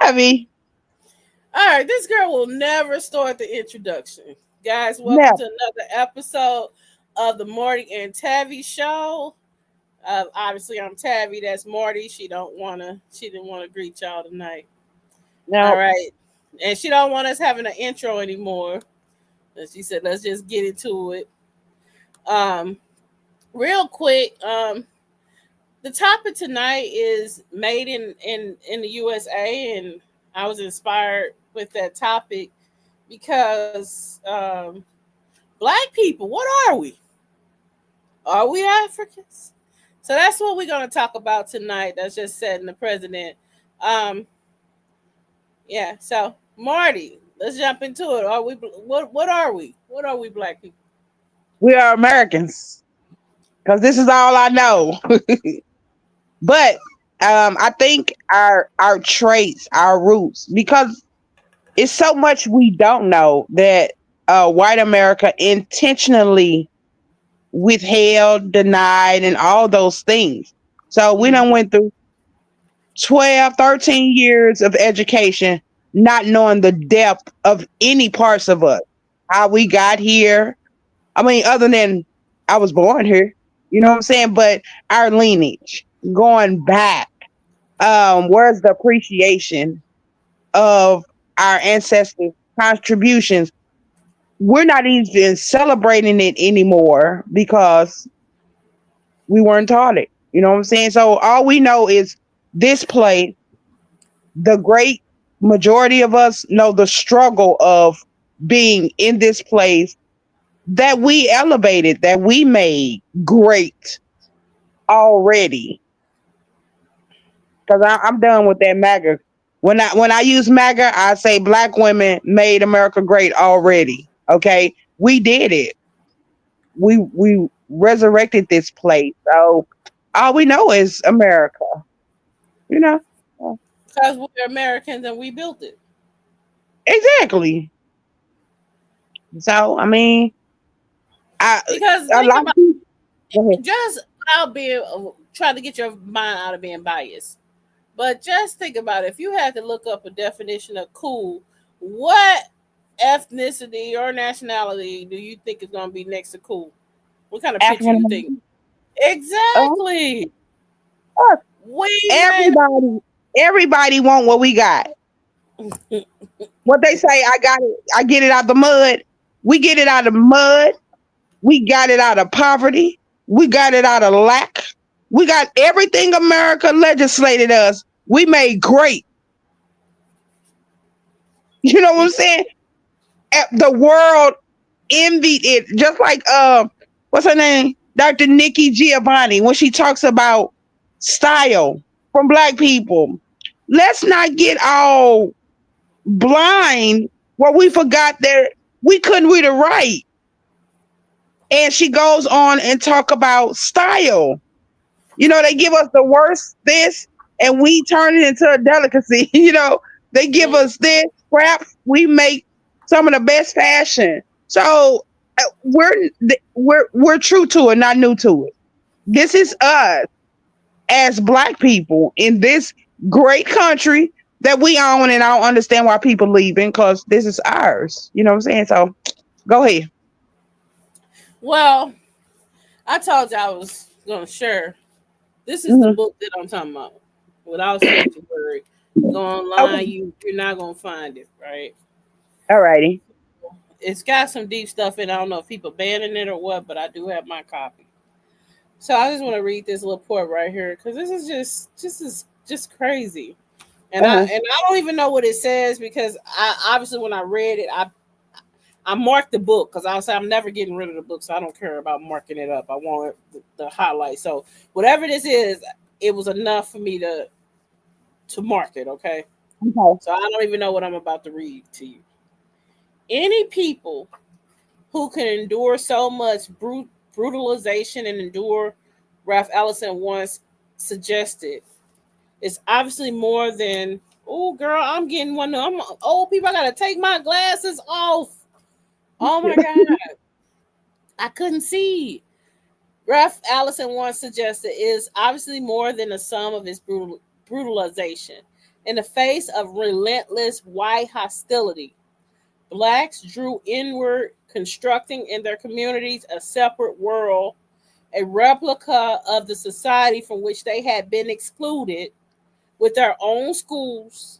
Tabby. All right, this girl will never start the introduction. Guys, welcome Never. to another episode of the Morty and Tavi show. Obviously, I'm Tavi. That's Morty. She didn't want to greet y'all tonight. All No. right, and she don't want us having an intro anymore. And she said, let's just get into it. Um, Real quick. The topic tonight is made in the USA, and I was inspired with that topic because black people, what are we? Are we Africans? So that's what we're going to talk about tonight. That's just setting the president. Um, yeah. So Marty, let's jump into it. Are we? What are we? What are we, black people? We are Americans. Because this is all I know. But I think our traits, our roots, because it's so much we don't know that white America intentionally withheld, denied, and all those things. So we done Mm-hmm. went through 12, 13 years of education, not knowing the depth of any parts of us, how we got here. I mean, other than I was born here, you know what I'm saying? But our lineage going back, where's the appreciation of our ancestors' contributions? We're not even celebrating it anymore because we weren't taught it. You know what I'm saying? So all we know is this place. The great majority of us know the struggle of being in this place that we elevated, that we made great already. Because I'm done with that MAGA. When I use MAGA, I say black women made America great already. Okay, we did it. We resurrected this place. So all we know is America. You know Because we're Americans and we built it. exactly. So I mean, I Because a think lot of about people. Go ahead. just out being trying to get your mind out of being biased. But just think about it. If you had to look up a definition of cool, what ethnicity or nationality do you think is going to be next to cool? What kind of picture African you think? American. Oh, Exactly. look, We made. everybody want what we got. What they say, I got it. I get it out the mud. We get it out of mud. We got it out of poverty. We got it out of lack. We got everything America legislated us. We made great. You know what I'm saying? The world envied it, just like what's her name, Dr. Nikki Giovanni, when she talks about style from black people. Let's not get all blind where we forgot that we couldn't read or write. And she goes on and talk about style. They give us the worst this and we turn it into a delicacy. They give Mm. us this crap. We make some of the best fashion. So we're true to it, not new to it. This is us as black people in this great country that we own, and I don't understand why people leaving because this is ours. You know what I'm saying? So go ahead. Well, I told you I was going to share. This is the Hmm. book that I'm talking about. Without saying the word, go online. Okay. You're not going to find it, right? All righty. It's got some deep stuff in. I don't know if people banning it or what, but I do have my copy. So I just want to read this little part right here because this is just crazy. And I Uh-huh. and I don't even know what it says because I obviously when I read it, I marked the book because I was I'm never getting rid of the book, so I don't care about marking it up. I want the highlight. So whatever this is, it was enough for me to mark it. Okay, Okay. so I don't even know what I'm about to read to you. Any people who can endure so much brutalization and endure, Ralph Ellison once suggested, it's obviously more than, oh, girl, I'm getting one of them old people. I got to take my glasses off. Oh, my God. I couldn't see. Ralph Ellison once suggested is obviously more than a sum of his brutalization. In the face of relentless white hostility, blacks drew inward, constructing in their communities a separate world, a replica of the society from which they had been excluded, with their own schools,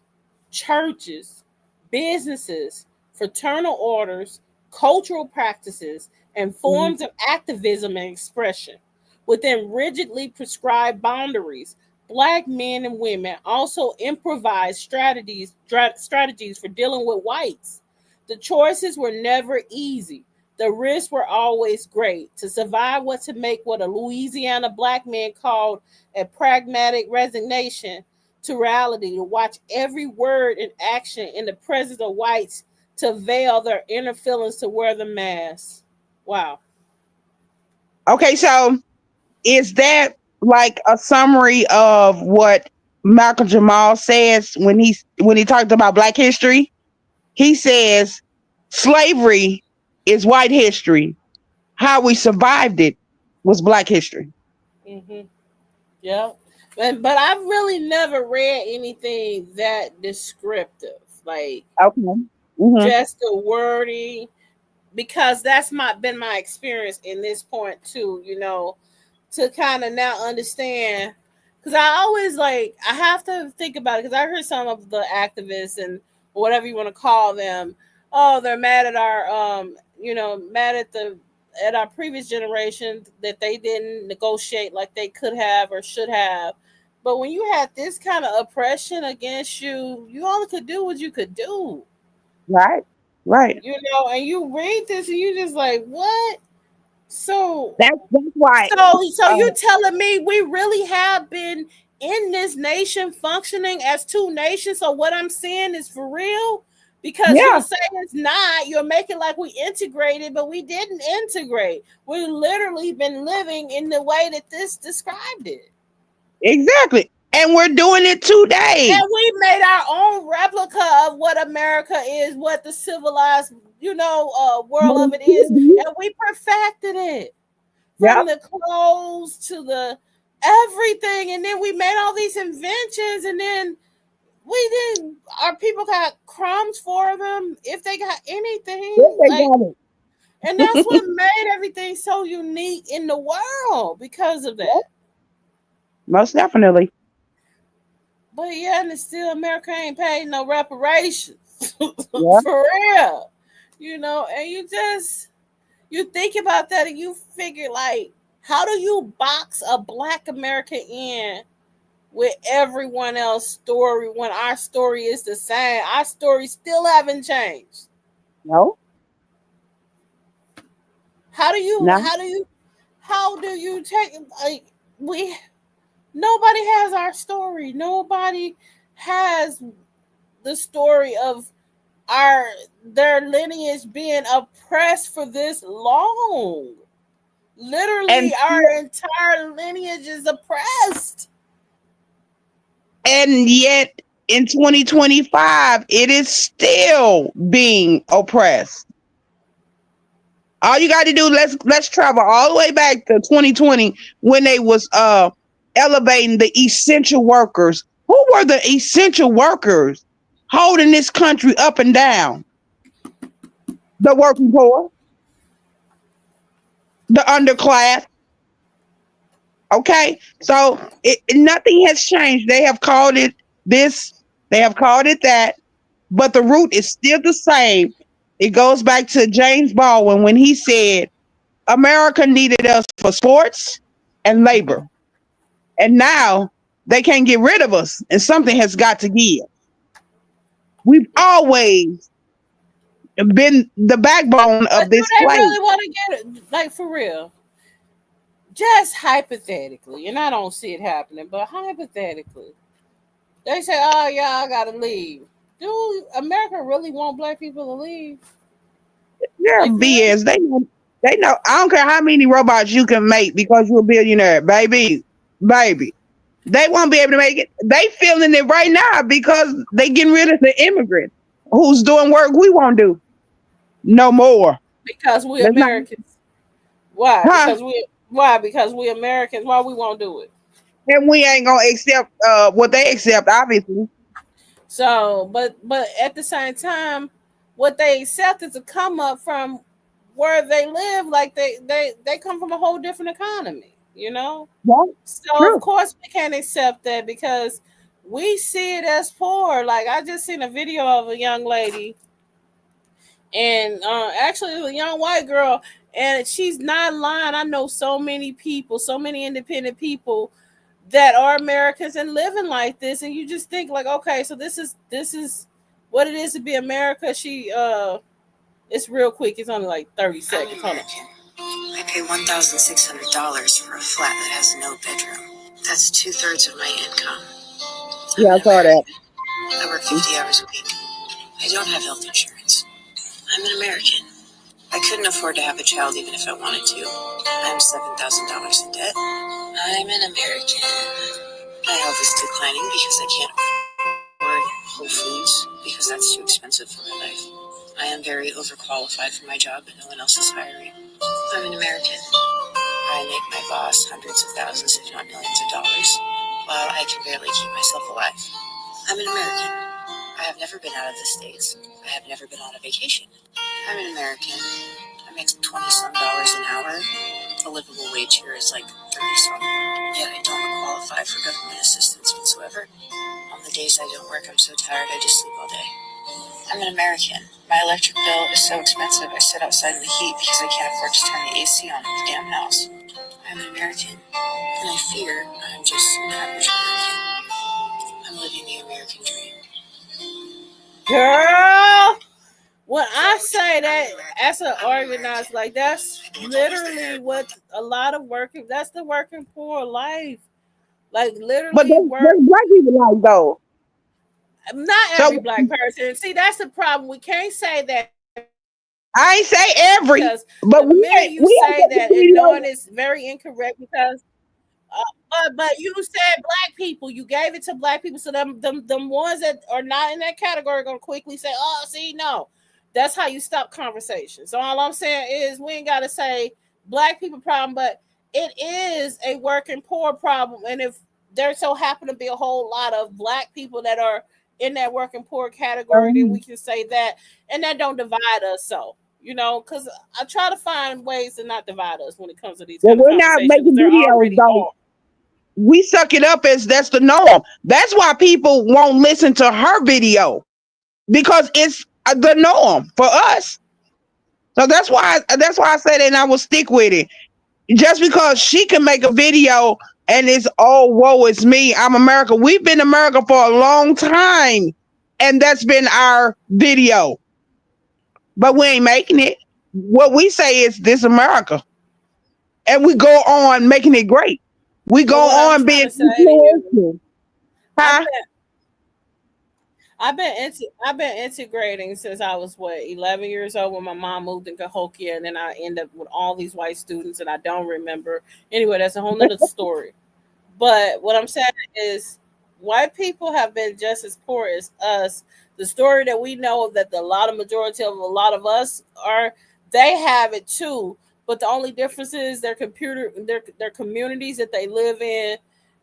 churches, businesses, fraternal orders, cultural practices, and Mhm. forms of activism and expression. Within rigidly prescribed boundaries, black men and women also improvised strategies for dealing with whites. The choices were never easy. The risks were always great. To survive was to make what a Louisiana black man called a pragmatic resignation to reality, to watch every word and action in the presence of whites, to veil their inner feelings, to wear the mask. Wow. Okay, so is that like a summary of what Malcolm Jamal says when he talked about Black history? He says slavery is white history. How we survived it was Black history. Mm-hmm. Yeah. But I've really never read anything that descriptive. Like Okay. Hmm. just the wording, because that's my been my experience in this point too, to kind of now understand, because I always like I have to think about it, because I heard some of the activists and whatever you want to call them, oh, they're mad at our mad at the at our previous generation that they didn't negotiate like they could have or should have. But when you had this kind of oppression against you, you only could do what you could do, Right. Right. and you read this and you just like, what? So That's why. so Uh, you're telling me we really have been in this nation functioning as two nations? So what I'm saying is for real? Because you'll yeah. say it's not. You'll make it like we integrated, but we didn't integrate. We literally been living in the way that this described it. Exactly. And we're doing it today. And we made our own replica of what America is, what the civilized, world But of it it is, should be. and we perfected it from Yep. the clothes to the everything. And then we made all these inventions, and then we didn't. Our people got crumbs for them if they got Yes, anything. they Like, got and that's what made everything so unique in the world because of it. that. Most definitely. But yeah, and it's still America ain't paid no reparations Yeah. for real. And you think about that and you figure, like, how do you box a black America in with everyone else's story when our story is the same? Our story still haven't changed. No. How do you No. how do you how do you take, like, we nobody has our story. Nobody has the story of our their lineage being oppressed for this long. And Literally, our entire lineage is oppressed. and yet in 2025, it is still being oppressed. All you got to do, let's travel all the way back to 2020 when they was elevating the essential workers. Who were the essential workers holding this country up and down? The working poor, the underclass. Okay, so nothing has changed. They have called it this, they have called it that, but the root is still the same. It goes back to James Baldwin when he said America needed us for sports and labor. And now they can't get rid of us, and something has got to give. We've always been the backbone But of do this they place. really want to get it? Like, for real? Just hypothetically, and I don't see it happening, but hypothetically, they say, "Oh yeah, I gotta leave." Do America really want black people to leave? They're Like, for real? BS. They know. I don't care how many robots you can make because you're a billionaire, baby, baby. They won't be able to make it. They feeling it right now because they getting rid of the immigrants who's doing work we won't do no more. Because we Let's not, Americans. Why? huh? Because we Americans. Why we won't do it? And we ain't gonna accept what they accept, obviously. So, but at the same time, what they accept is a come up from where they live. Like they come from a whole different economy, you know. Yeah, So of true. course we can't accept that because we see it as poor. Like I just seen a video of a young lady, and actually it was a young white girl, and she's not lying. I know so many people, so many independent people that are Americans and living like this, and you just think like, okay, so this is what it is to be America. It's real quick. It's only like 30 seconds. Hold on. I pay $1,600 for a flat that has no bedroom. That's 2/3 of my income. I'm Yeah, I an saw that. American. I work 50 hours a week. I don't have health insurance. I'm an American. I couldn't afford to have a child even if I wanted to. I'm $7,000 in debt. I'm an American. My health is declining because I can't afford Whole Foods because that's too expensive for my life. I am very overqualified for my job, but no one else is hiring. I'm an American. I make my boss hundreds of thousands, if not millions of dollars, while I can barely keep myself alive. I'm an American. I have never been out of the States. I have never been on a vacation. I'm an American. I make 20 some dollars an hour. The livable wage here is like 30 some. Yet I don't qualify for government assistance whatsoever. On the days I don't work, I'm so tired I just sleep all day. I'm an American. My electric bill is so expensive I sit outside in the heat because I can't afford to turn the AC on in the damn house. I'm an American. And I fear I'm just an average American. I'm living the American dream. Girl, when I say that as an organized, like that's literally what a lot of working. That's the working poor life. Like But literally work. that's black people like though. Not So every black person. See, that's the problem. We can't say that because the I ain't minute say you say every, that and but knowing it's we ain't very got the incorrect video. because but you said black people. You gave it to black people, so them ones that are not in that category are gonna quickly say, "Oh, see, no." That's how you stop conversation. So all I'm saying is we ain't gotta say black people problem, but it is a working poor problem. And if there so happen to be a whole lot of black people that are in that working poor category, then we can say that, and that don't divide us. So because I try to find ways to not divide us when it comes to these Well, kind of we're not conversations because making there videos already though. are. We suck it up as that's the norm. That's why people won't listen to her video because it's the norm for us. So that's why I said it, and I will stick with it. Just because she can make a video and it's oh woe it's me, I'm America. We've been America for a long time, and that's been our video. But we ain't making it. What we say is this America, and we go on making it great. We go But what I'm on trying being to say to you, influential. I've Huh? been I've been integrating since I was 11 years old when my mom moved in Cahokia, and then I end up with all these white students, and I don't remember. Anyway, that's a whole nother story. But what I'm saying is, white people have been just as poor as us. The story that we know that the lot of majority of a lot of us are, they have it too. But the only difference is their communities that they live in.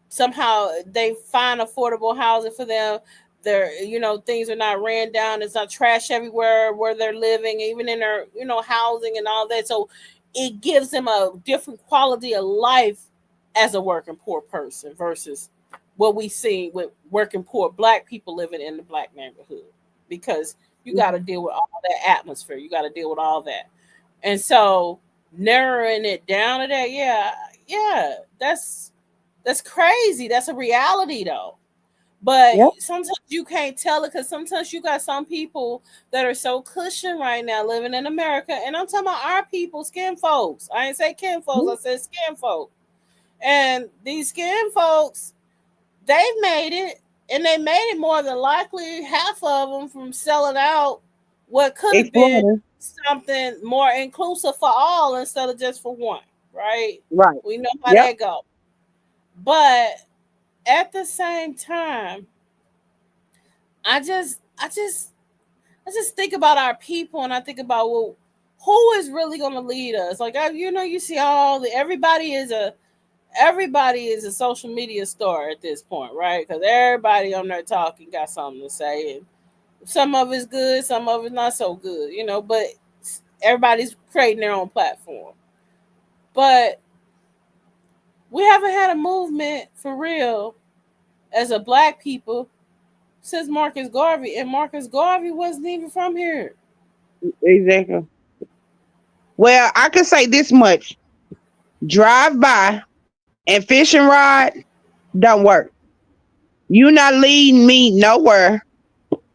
Somehow they find affordable housing for them. Things are not ran down. It's not trash everywhere where they're living, even in their housing and all that. So it gives them a different quality of life as a working poor person versus what we see with working poor black people living in the black neighborhood, because you got to deal with all that atmosphere, you got to deal with all that. And so narrowing it down to that, yeah, yeah, that's crazy. That's a reality though. But Yep. sometimes you can't tell it because sometimes you got some people that are so cushion right now living in America. And I'm talking about our people, skin folks. I ain't say kin folks, I said skin folks. And these skin folks, they made it, and they made it more than likely half of them from selling out what could have been Exploring. something more inclusive for all instead of just for one, right? Right. We know how Yep. that go. But at the same time, I just think about our people, and I think about, who is really going to lead us? Like you see everybody is everybody is a social media star at this point, right? Because everybody on there talking got something to say, and some of it's good, some of it's not so good, you know. But everybody's creating their own platform. But we haven't had a movement for real as a black people since Marcus Garvey, and Marcus Garvey wasn't even from here. Exactly. Well, I can say this much: drive by and fish and ride don't work. You not leading me nowhere,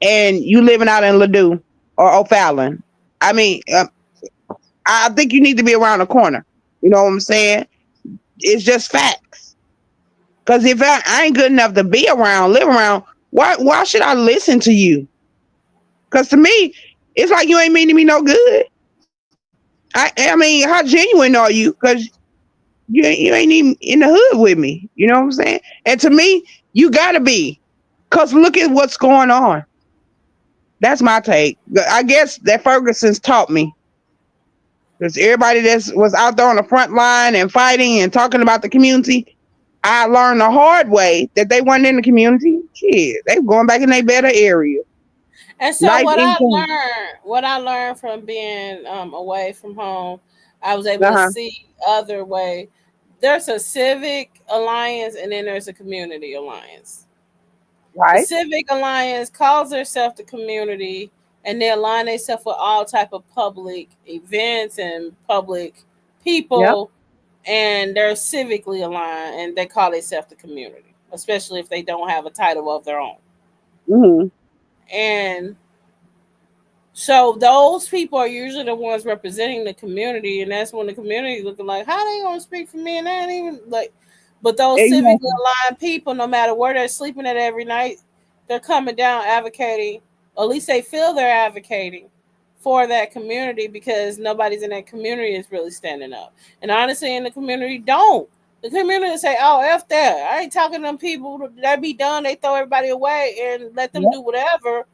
and you living out in Ladue or O'Fallon. I mean, I think you need to be around the corner. You know what I'm saying? It's just facts. Because if I ain't good enough to be around, live around, why should I listen to you? Because to me, it's like you ain't meaning me no good. I mean, how genuine are you? Because you ain't even in the hood with me. You know what I'm saying? And to me, you gotta be. Cause look at what's going on. That's my take. I guess that Ferguson's taught me. Because everybody that was out there on the front line and fighting and talking about the community, I learned the hard way that they weren't in the community. Shit, they were going back in their better area. And so Nice income. what I learned from being away from home, I was able to Uh-huh. see other way. There's a civic alliance, and then there's a community alliance. The Right? civic alliance calls themselves the community, and they align themselves with all type of public events and public Yep. people, and they're civically aligned, and they call themselves the community, especially if they don't have a title of their own. Hmm. And so those people are usually the ones representing the community, and that's when the community looking like, how they gonna speak for me? And they ain't even like, but those civically Exactly. aligned people, no matter where they're sleeping at every night, they're coming down advocating. At least they feel they're advocating for that community because nobody's in that community is really standing up. And honestly, in the community, don't. The community say, "Oh, f that! I ain't talking to them people. They be done. They throw everybody away and let them Yep. do whatever."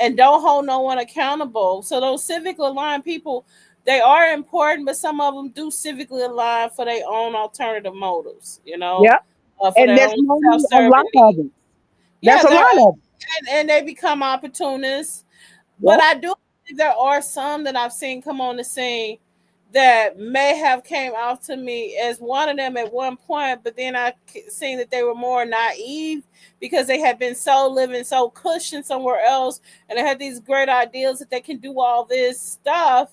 And don't hold no one accountable. So those civically aligned people, they are important, but some of them do civically align for their own alternative motives, Yep. for And their that's own normally a lot self-serving of needs. them. Yeah, That's a they're lot of them. and they become opportunists. But Yep. I do believe there are some that I've seen come on the scene that may have came off to me as one of them at one point, but then I seen that they were more naive because they had been so living so cushioned somewhere else, and they had these great ideals that they can do all this stuff,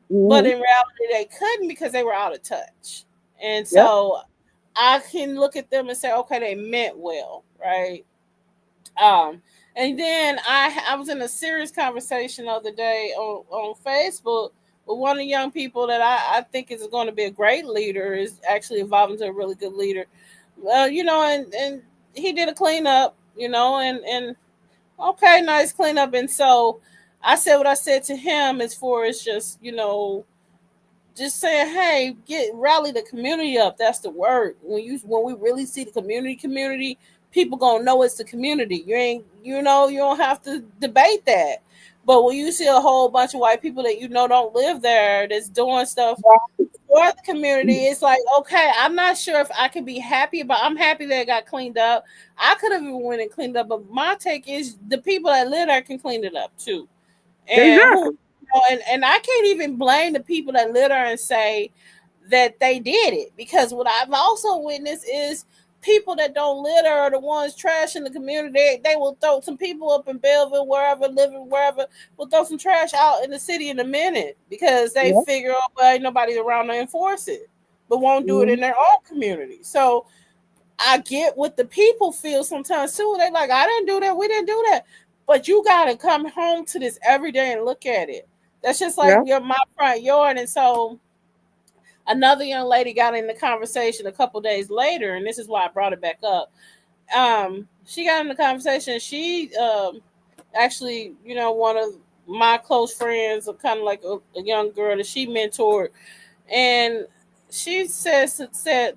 but Hmm. in reality they couldn't because they were out of touch. And Yep. so I can look at them and say, okay, they meant well, right? Um, and then I was in a serious conversation the other day on Facebook with one of the young people that I think is going to be a great leader, is actually evolving to a really good leader. And he did a cleanup, and okay, nice cleanup. And so I said what I said to him as far as just saying, hey, get rally the community up. That's the word. When we really see the community, people gonna know it's the community. You ain't, you don't have to debate that. But when you see a whole bunch of white people that don't live there, that's doing stuff for the community, it's like, okay, I'm not sure if I can be happy about. I'm happy that it got cleaned up. I could have even went and cleaned up, but my take is the people that live there can clean it up too, and who Exactly. and I can't even blame the people that litter and say that they did it, because what I've also witnessed is people that don't litter are the ones trashing the community. They will throw some people up in Belleville, wherever, living wherever, will throw some trash out in the city in a minute because they Yep. figure, oh, well, ain't nobody around to enforce it, but won't do it Hmm. in their own community. So I get what the people feel sometimes too. They like, I didn't do that. We didn't do that. But you got to come home to this every day and look at it. That's just like Yep. my front yard. And so another young lady got in the conversation a couple days later, and this is why I brought it back up. She got in the conversation. She actually, one of my close friends, kind of like a young girl that she mentored, and she said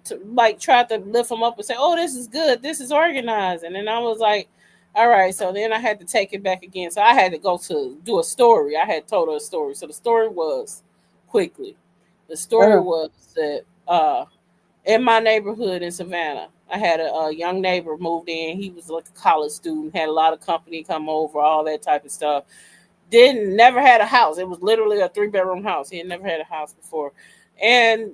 to, like, tried to lift them up and say, "Oh, this is good. This is organizing." And I was like, "All right." So then I had to take it back again. So I had to go to do a story. I had told her a story. So the story was quickly. The story Uh-huh. was that in my neighborhood in Savannah. I had a young neighbor moved in. He was like a college student, had a lot of company come over, all that type of stuff. Didn't never had a house. It was literally a 3 bedroom house. He had never had a house before. And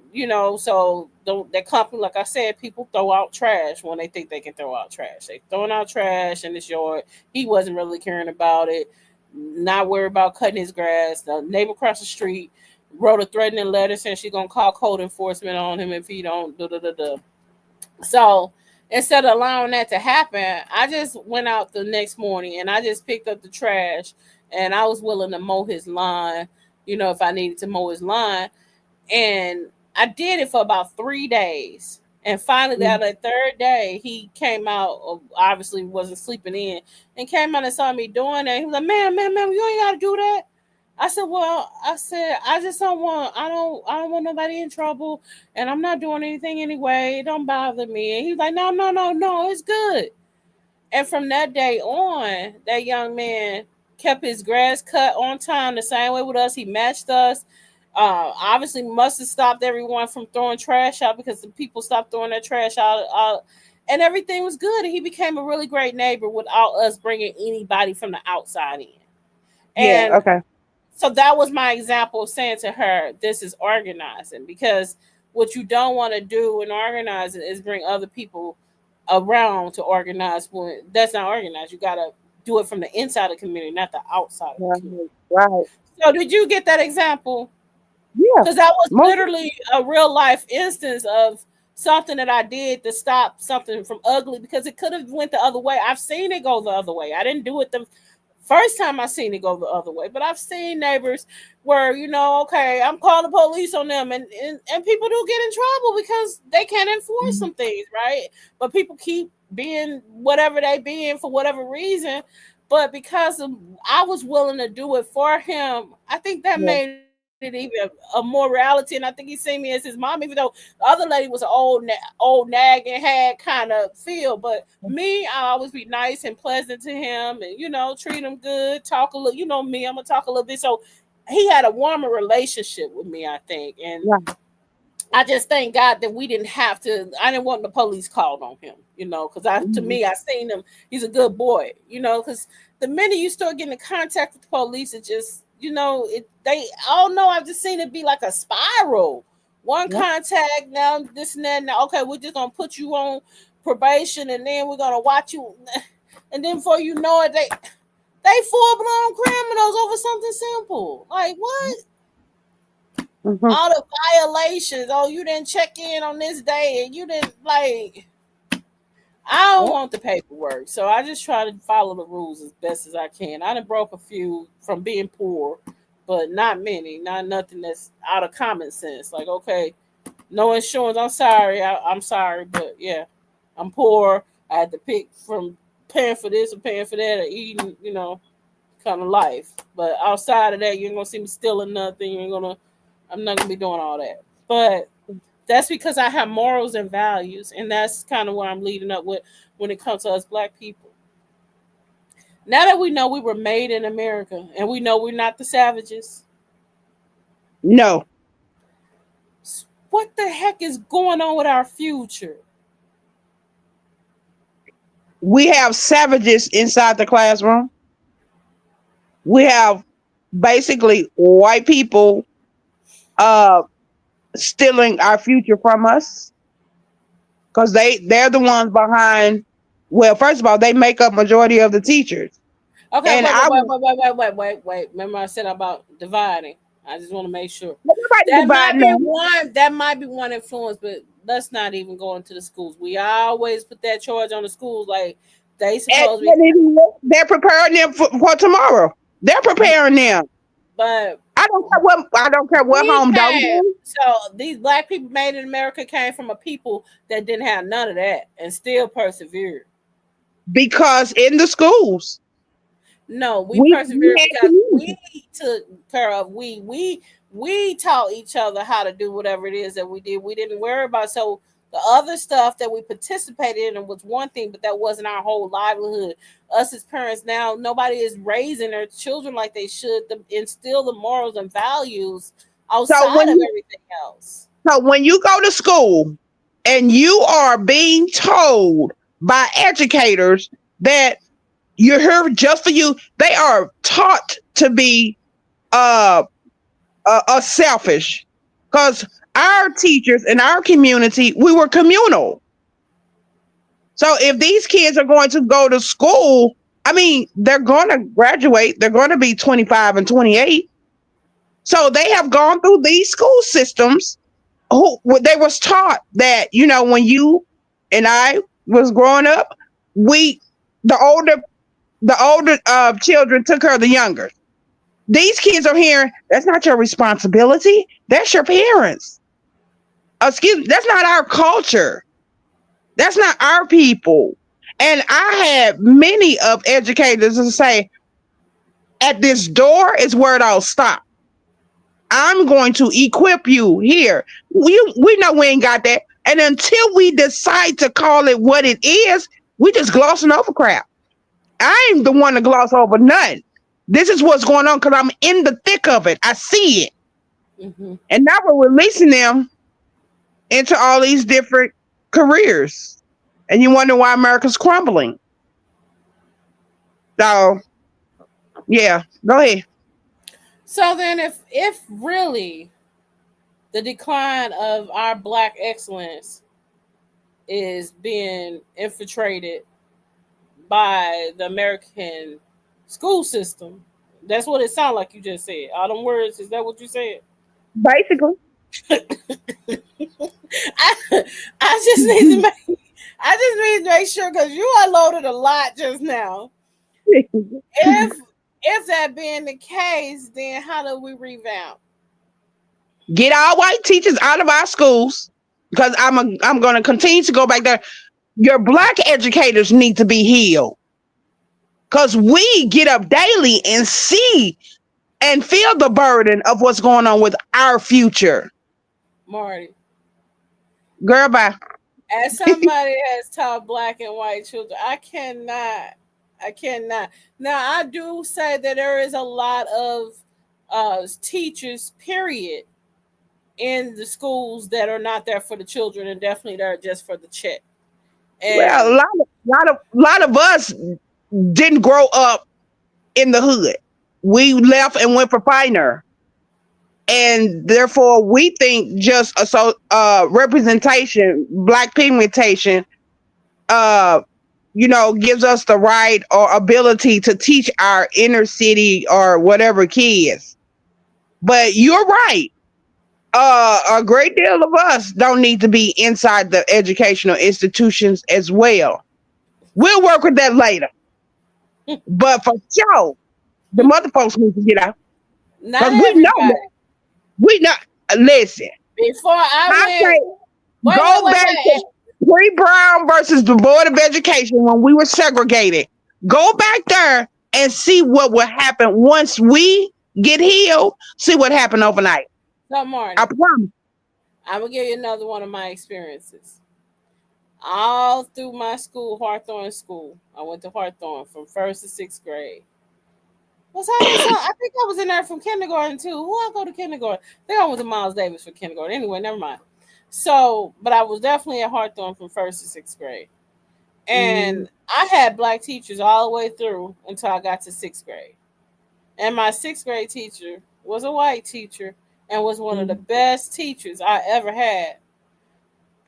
so that company, like I said, people throw out trash when they think they can throw out trash. They throwing out trash in his yard. He wasn't really caring about it, not worried about cutting his grass. The neighbor across the street wrote a threatening letter saying she's gonna call code enforcement on him if he don't do da da da. So instead of allowing that to happen, I just went out the next morning and I just picked up the trash and I was willing to mow his lawn, if I needed to mow his lawn. And I did it for about 3 days. And finally, Mhm. that third day, he came out. Obviously, wasn't sleeping in, and came out and saw me doing that. He was like, "Man, you ain't got to do that." I said, "Well, I just don't want. I don't want nobody in trouble, and I'm not doing anything anyway. It don't bother me." And he's like, "No, no, no, no, it's good." And from that day on, that young man kept his grass cut on time the same way with us. He matched us. Obviously, must have stopped everyone from throwing trash out because the people stopped throwing their trash out, and everything was good. And he became a really great neighbor without us bringing anybody from the outside in. Yeah. And Okay. so that was my example of saying to her, this is organizing, because what you don't want to do in organizing is bring other people around to organize when that's not organized. You got to do it from the inside of the community, not the outside of the Right. community. Right. So did you get that example? Yeah. Because that was Most. literally a real life instance of something that I did to stop something from ugly, because it could have went the other way. I've seen it go the other way. I didn't do it the first time I seen it go the other way, but I've seen neighbors where, okay, I'm calling the police on them, and people do get in trouble because they can't enforce Mhm. some things, right? But people keep being whatever they being for whatever reason. But because I was willing to do it for him, I think that Yeah. made it even a more reality. And I think he seen me as his mom, even though the other lady was an old nagging, had kind of feel. But me, I always be nice and pleasant to him, and treat him good, talk a little. Me, I'm gonna talk a little bit. So he had a warmer relationship with me, I think. And Yeah. I just thank God that we didn't have to. I didn't want the police called on him, because to Mhm. me, I seen him. He's a good boy, because the minute you start getting in contact with the police, it just, they. I don't know. I've just seen it be like a spiral. One Yeah. contact, now this and that. Now, okay, we're just gonna put you on probation, and then we're gonna watch you, and then before you know it, they full blown criminals over something simple. Like what? Mhm. All the violations. Oh, you didn't check in on this day, and you didn't like. I don't Yeah. want the paperwork, so I just try to follow the rules as best as I can. I done broke a few from being poor, but not many. Not nothing that's out of common sense. Like, okay, no insurance. I'm sorry. I'm sorry, but yeah, I'm poor. I had to pick from paying for this and paying for that, or eating, kind of life. But outside of that, you ain't gonna see me stealing nothing. You ain't gonna. I'm not gonna be doing all that. But that's because I have morals and values, and that's kind of where I'm leading up with when it comes to us black people. Now that we know we were made in America, and we know we're not the savages, No, what the heck is going on with our future? we have savages inside the classroom. We have basically white people uh stealing our future from us because they're the ones behind. Well, first of all, they make up majority of the teachers, Okay, and wait, wait, I wait, was wait, wait, wait, wait, wait, wait. Remember I said about dividing. I just want to make sure. nobody That might dividing be them. one. That might be one influence, but let's not even go into the schools. We always put that charge on the schools, like they And, supposed to be. and they're preparing them for tomorrow. They're preparing them. But I don't care what we home don't came. do So these black people made in America came from a people that didn't have none of that and still persevered. because in the schools No, we we persevered had because we community. took care of we taught each other how to do whatever it is that we did. We didn't worry about, so the other stuff that we participated in was one thing, but that wasn't our whole livelihood. Us as parents now, nobody is raising their children like they should to instill the morals and values So outside when of you everything else. so when you go to school and you are being told by educators that you're here just for you. They are taught to be uh, selfish because our teachers in our community, we were communal. So if these kids are going to go to school, I mean, they're going to graduate. They're going to be 25 and 28. So they have gone through these school systems who they was taught that, when you and I was growing up, we the older children took care of the younger. These kids are hearing that's not your responsibility. That's your parents. Excuse me, that's not our culture. That's not our people. And I had many of educators who say, at this door is where it all stops. I'm going to equip you here. We know we ain't got that. And until we decide to call it what it is, we just glossing over crap. I ain't the one to gloss over nothing. This is what's going on because I'm in the thick of it. I see it. Mm-hmm. And now we're releasing them into all these different careers. And you wonder why America's crumbling. So, yeah, go ahead. So then, if really the decline of our black excellence is being infiltrated by the American school system, that's what it sounds like you just said. All them words, is that what you said? Basically. I, I just need to make I just need to make sure because you unloaded a lot just now. If if that being the case, then how do we revamp? Get our white teachers out of our schools because I'm going to continue to go back there. Your black educators need to be healed because we get up daily and see and feel the burden of what's going on with our future. Marty, Girl, bye. as somebody has taught black and white children, I cannot. Now I do say that there is a lot of teachers, period, in the schools that are not there for the children and definitely there just for the check. Well, And lot of us didn't grow up in the hood. We left and went for finer. And therefore we think just representation, black pigmentation, uh gives us the right or ability to teach our inner city or whatever kids. But you're right. A great deal of us don't need to be inside the educational institutions as well. We'll work with that later. But for sure, the mother folks need to get out. not Because we know everybody. that. We know. Listen, Before I I went, say go back to wait. pre Brown versus the Board of Education when we were segregated. Go back there and see what will happen once we get healed. See what happened overnight. So I Marty, promise. I'm gonna give you another one of my experiences. All through my school, Hawthorne School, I went to Hawthorne from first to sixth grade. Was I in some? I think I was in there from kindergarten too. Who I go to kindergarten? I think I went to Miles Davis for kindergarten. Anyway, never mind. So, but I was definitely at Hawthorne from first to sixth grade, Mm, and I had black teachers all the way through until I got to sixth grade. And my sixth grade teacher was a white teacher and was one of the mm, best teachers I ever had.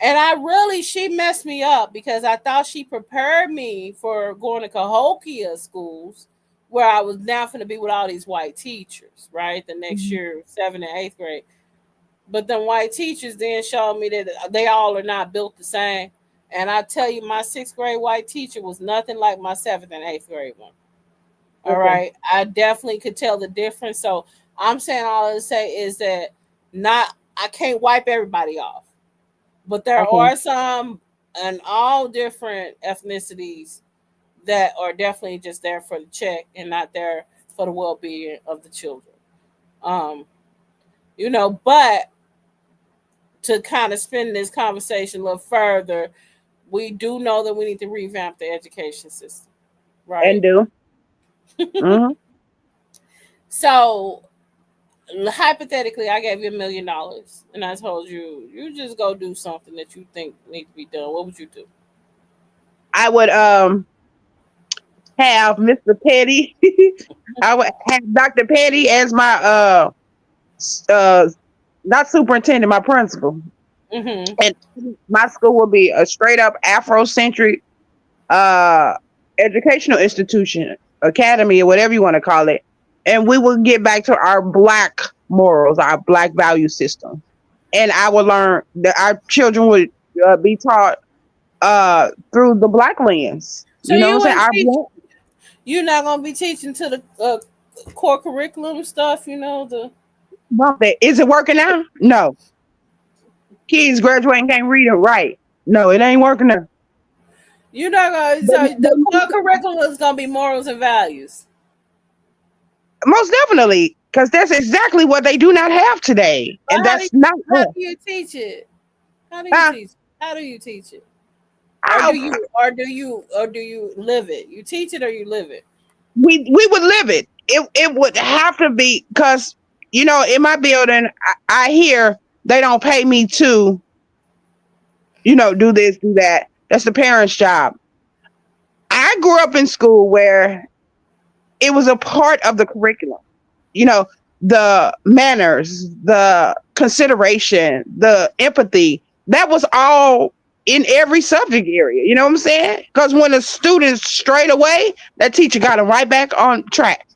And she messed me up because I thought she prepared me for going to Cahokia schools where I was now going to be with all these white teachers, right? The next mm. year, seventh and eighth grade. But then white teachers then showed me that they all are not built the same. And I tell you, my sixth grade white teacher was nothing like my seventh and eighth grade one. All Okay. right. I definitely could tell the difference. So I'm saying all I say is that not I can't wipe everybody off. But there Okay. are some and all different ethnicities that are definitely just there for the check and not there for the well being of the children. Um, but to kind of spin this conversation a little further, we do know that we need to revamp the education system, And right? do. Mm-hmm. So hypothetically, I gave you $1 million, and I told you you just go do something that you think needs to be done. What would you do? I would have Mr. Petty. I would have Dr. Petty as my uh not superintendent, my principal. Mm-hmm. And my school would be a straight up Afrocentric uh educational institution, academy, or whatever you want to call it. And we will get back to our black morals, our black value system. And I would learn that our children would be taught through the black lens. So You know what you I'm saying? wouldn't Our teach. black, You're not gonna be teaching to the core curriculum stuff. You know the. bump that. Is it working now? No. Kids graduating can't read or write. No, it ain't working now. You're not gonna. But, So but the core curriculum is gonna be morals and values. most definitely, because that's exactly what they do not have today, But and that's not how us. do you teach it? How do you Uh, teach? How do you teach it? Or do I, you live it? You teach it or you live it? we would live it. It would have to be because in my building, I hear they don't pay me to do this, do that. That's the parents' job. I grew up in school where it was a part of the curriculum. You know, the manners, the consideration, the empathy. That was all in every subject area. You know what I'm saying? Because when a student strayed away, that teacher got them right back on track.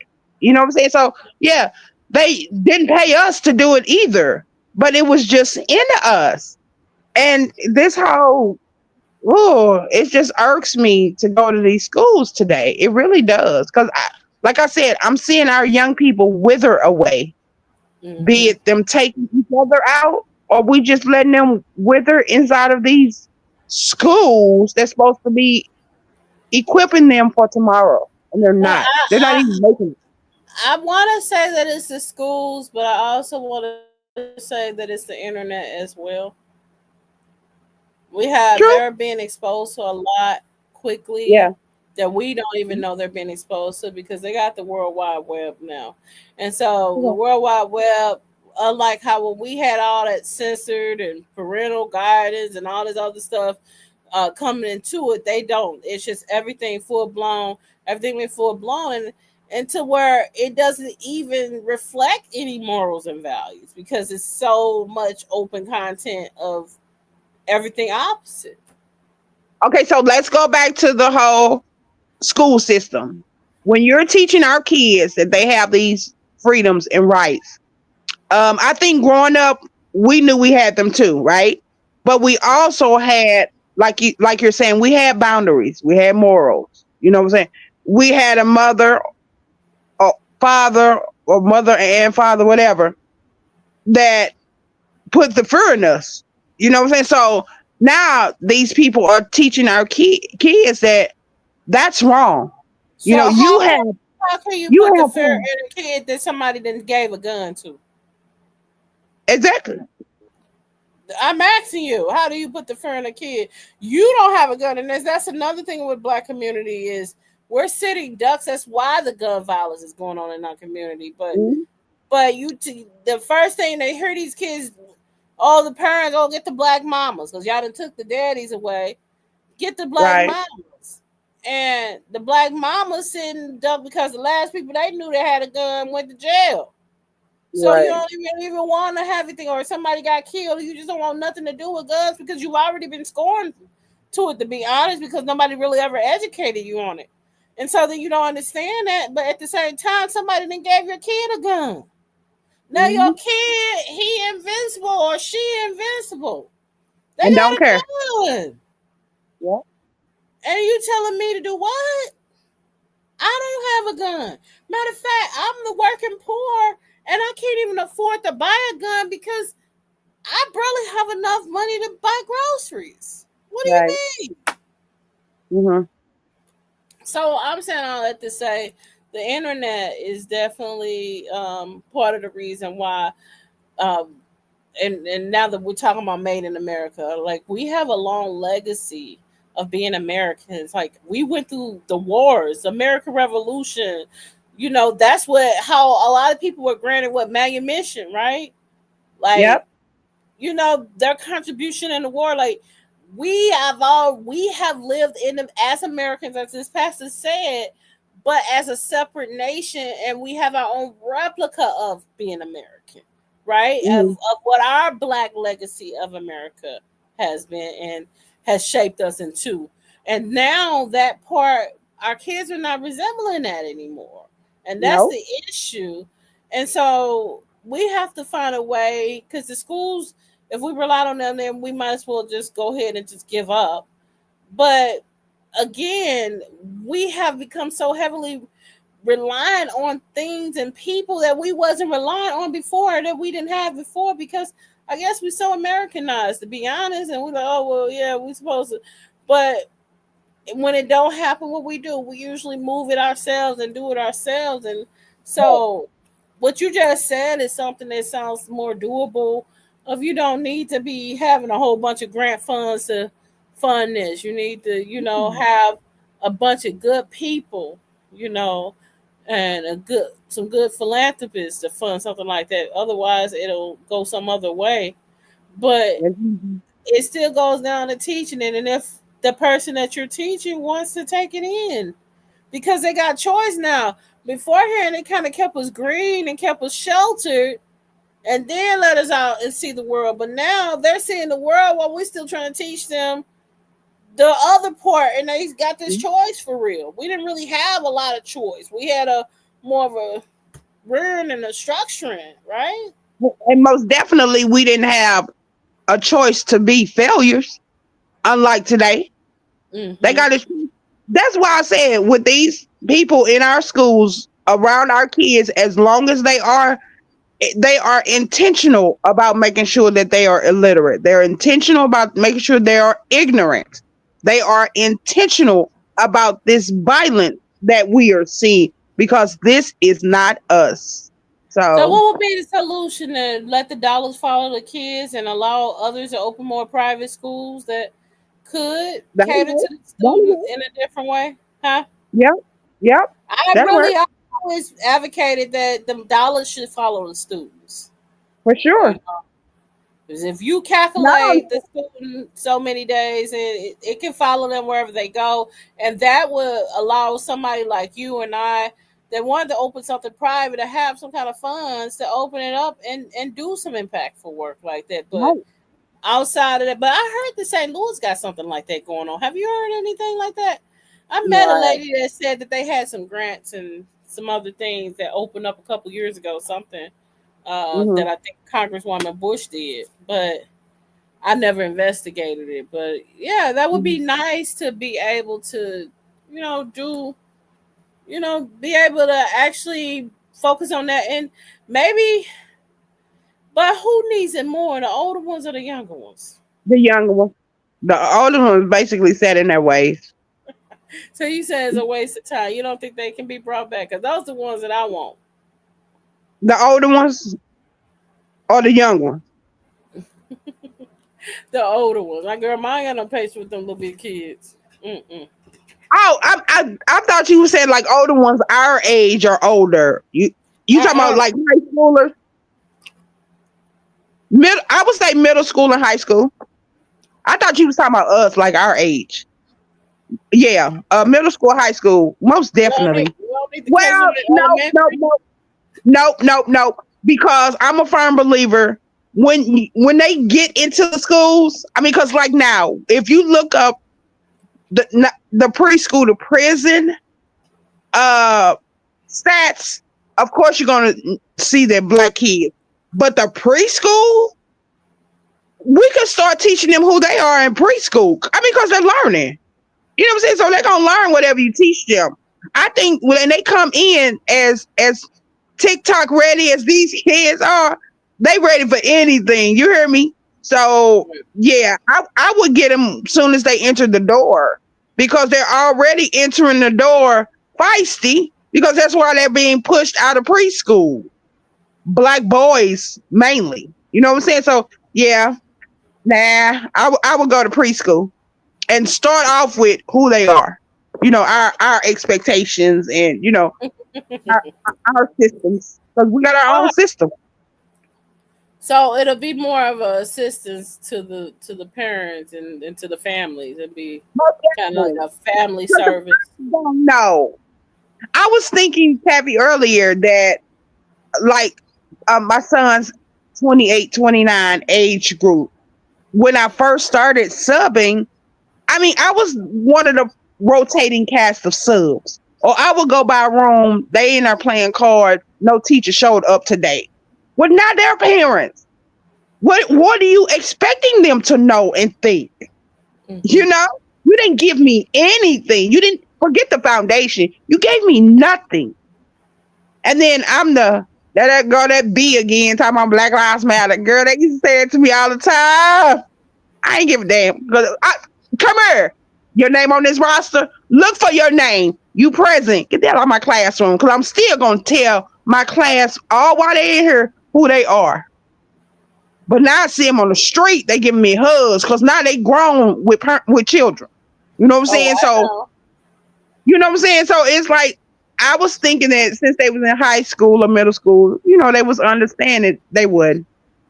You know what I'm saying? So yeah, they didn't pay us to do it either, but it was just in us. And this whole it just irks me to go to these schools today. It really does. Because, like I said, I'm seeing our young people wither away, be Mm-hmm. it them taking each other out or we just letting them wither inside of these schools that's supposed to be equipping them for tomorrow. And they're Well, not. They're not even making it. I want to say that it's the schools, but I also want to say that it's the internet as well. They're True? being exposed to a lot quickly Yeah. that we don't even know they're being exposed to because they got the World Wide Web now. And so the World Wide Web, unlike how when we had all that censored and parental guidance and all this other stuff coming into it, they don't. It's just everything full blown, everything went full blown, and to where it doesn't even reflect any morals and values because it's so much open content of everything opposite. Okay, so let's go back to the whole school system. When you're teaching our kids that they have these freedoms and rights, I think growing up, we knew we had them too, right? But we also had, like you're saying, we had boundaries, we had morals. You know what I'm saying? We had a mother or father or mother and father, whatever, that put the fear in us. You know what I'm saying? So now these people are teaching our kids that that's wrong. So You have how can you you put the have fear in a kid that somebody then gave a gun to? exactly I'm asking you, how do you put the fear in a kid? You don't have a gun, and that's another thing with black community is we're sitting ducks. That's why the gun violence is going on in our community. mhm, But the first thing they hear these kids, all the parents go get the black mamas because y'all done took the daddies away. Get the black right, mamas, and the black mamas sitting duck because the last people they knew that had a gun went to jail. So you right, don't even want to have anything, or somebody got killed. You just don't want nothing to do with guns because you've already been scorned to it, to be honest, because nobody really ever educated you on it. And so then you don't understand that. But at the same time, somebody then gave your kid a gun. Now your mhm, kid, he invincible or she invincible. They and got don't a care. gun. Yeah, And you telling me to do what? I don't have a gun. Matter of fact, I'm the working poor and I can't even afford to buy a gun because I barely have enough money to buy groceries. What do you right. mean? Hmm. So I'm saying all that to say the internet is definitely part of the reason why um, and now that we're talking about made in America, like we have a long legacy of being Americans. Like we went through the wars, American Revolution, That's what how a lot of people were granted what manumission, right? Like, Yep. their contribution in the war. Like, we have lived in them as Americans, as this pastor said, but as a separate nation, and we have our own replica of being American, right? Hmm. Of what our black legacy of America has been and has shaped us into. And now that part, our kids are not resembling that anymore. And that's No. the issue. And so we have to find a way, because the schools, if we relied on them, then we might as well just go ahead and just give up. But again, we have become so heavily relying on things and people that we wasn't relying on before, that we didn't have before, because I guess we're so Americanized, to be honest, and we're like, oh well, yeah, we supposed to. But when it don't happen, what we do, we usually move it ourselves and do it ourselves. And so what you just said is something that sounds more doable. Of, you don't need to be having a whole bunch of grant funds to fund this. You need to, have a bunch of good people, you know and some good philanthropists to fund something like that. Otherwise it'll go some other way. But Mhm. it still goes down to teaching it, and if the person that you're teaching wants to take it in, because they got choice now. Beforehand, it kind of kept us green and kept us sheltered, and then let us out and see the world. But now they're seeing the world while we're still trying to teach them the other part, and they got this choice for real. We didn't really have a lot of choice. We had a more of a rearing and a structuring, right? And most definitely, we didn't have a choice to be failures. Unlike today, they Mm-hmm. got to. That's why I said with these people in our schools around our kids, as long as they are intentional about making sure that they are illiterate. They're intentional about making sure they are ignorant. They are intentional about this violence that we are seeing, because this is not us. So, So what would be the solution, to let the dollars follow the kids and allow others to open more private schools that could that cater to the student works. in a different way? Huh? Yep, yep, that works I always advocated that the dollars should follow the students. for You sure. know, because if you Not calculate only the student so many days, and it can follow them wherever they go, and that would allow somebody like you and I that wanted to open something private to have some kind of funds to open it up and do some impactful work like that. But right, outside of that, but I heard that St. Louis got something like that going on. Have you heard anything like that? I met a right. lady that said that they had some grants and some other things that opened up a couple years ago, something Hmm. that I think Congresswoman Bush did, but I never investigated it. But yeah, that would be nice to be able to, do, be able to actually focus on that. And maybe, but who needs it more, the older ones or the younger ones? The younger one, the older ones, basically set in their ways. So you say it's a waste of time. You don't think they can be brought back? Because those are the ones that I want. The older ones or the young ones. The older ones. Like, girl, mine ain't got no patience with them little big kids. Mm-mm. Oh, I thought you said like older ones our age or older. You talking about Uh-uh. like high schoolers? I would say middle school and high school. I thought you was talking about us, like our age. Yeah, middle school, high school, most definitely. We don't need to catch them Well, in no, no, elementary. no, no, no, no. Because I'm a firm believer when they get into the schools. I mean, because like now, if you look up the preschool to prison uh stats, of course you're gonna see that black kids. But the preschool, we can start teaching them who they are in preschool. I mean, because they're learning. You know what I'm saying? So they're gonna learn whatever you teach them. I think when they come in as TikTok ready as these kids are, they ready for anything. You hear me? So yeah, I would get them soon as they enter the door, because they're already entering the door feisty, because that's why they're being pushed out of preschool. Black boys mainly. You know what I'm saying? So yeah, nah, I would go to preschool and start off with who they are. Our expectations, and our, our systems because we got our own Oh, system. so it'll be more of a assistance to the parents and to the families. It'll be Most kind of like definitely. a family Because the service. parents don't know. I was thinking, Tabby, earlier that like my son's 28, 29 age group. When I first started subbing, I mean, I was one of the rotating cast of subs. Or I would go by a room, they in there playing cards, no teacher showed up today. Well, not their parents. What are you expecting them to know and think? Hmm. You know? You didn't give me anything. You didn't forget the foundation. You gave me nothing. And then I'm that girl that B again talking about Black Lives Matter. Girl, they used to say it to me all the time. I ain't give a damn. Come here. Your name on this roster. Look for your name. You present. Get that out of my classroom. Cause I'm still gonna tell my class all while they in here who they are. But now I see them on the street, they giving me hugs because now they grown with children. You know what I'm Oh, saying? I So know. you know what I'm saying? So it's like I was thinking that since they was in high school or middle school, they was understanding they would.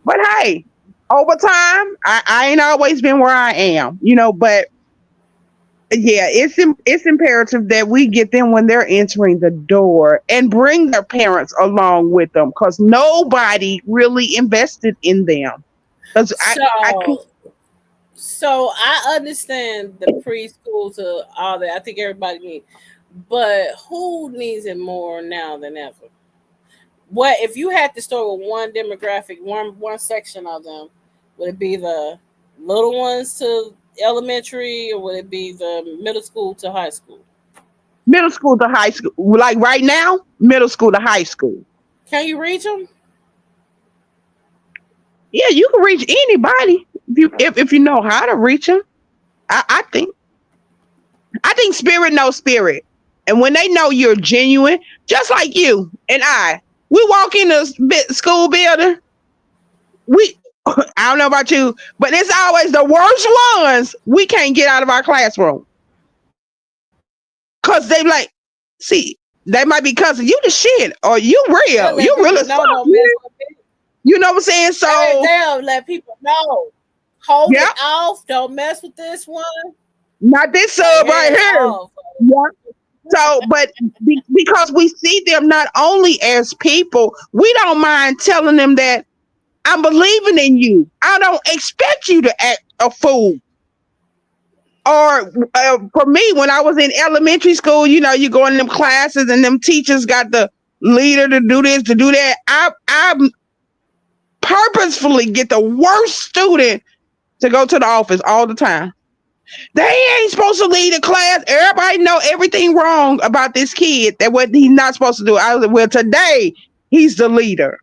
But hey, over time, I ain't always been where I am, but yeah, it's imperative that we get them when they're entering the door and bring their parents along with them because nobody really invested in them. Because I can't. So I understand the preschool to all that. I think everybody needs, but who needs it more now than ever? What if you had to start with one demographic, one section of them? Would it be the little ones to elementary, or would it be the middle school to high school? Middle school to high school. Like right now, middle school to high school. Can you reach them? Yeah, you can reach anybody if you know how to reach them. I think spirit knows spirit, and when they know you're genuine, just like you and we walk in the school building. We I don't know about you, but it's always the worst ones we can't get out of our classroom because they like see. They might be cussing you the shit, or you They'll real, you let real people as know. fuck. Don't mess with it. You know what I'm saying? So They'll let people know. Hold yeah, it off. Don't mess with this one. not this Like sub right hands here. off. Yeah. So, but because we see them not only as people, we don't mind telling them that I'm believing in you. I don't expect you to act a fool. Or for me, when I was in elementary school, you go in them classes and them teachers got the leader to do this, to do that. I purposefully get the worst student to go to the office all the time. They ain't supposed to lead a class. Everybody know everything wrong about this kid that what he's not supposed to do. I was like, well, today he's the leader.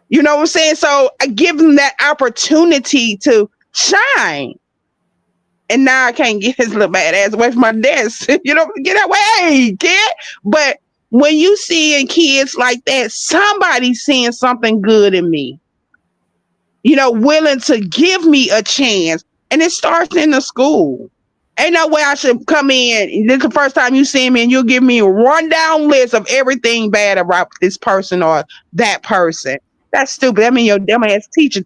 You know what I'm saying? So I give him that opportunity to shine. And now I can't get his little bad ass away from my desk. Get away, kid. But when you seeing kids like that, somebody's seeing something good in me. Willing to give me a chance. And it starts in the school. Ain't no way I should come in. This is the first time you see me, and you'll give me a rundown list of everything bad about this person or that person. That's stupid. I mean, your dumb ass teacher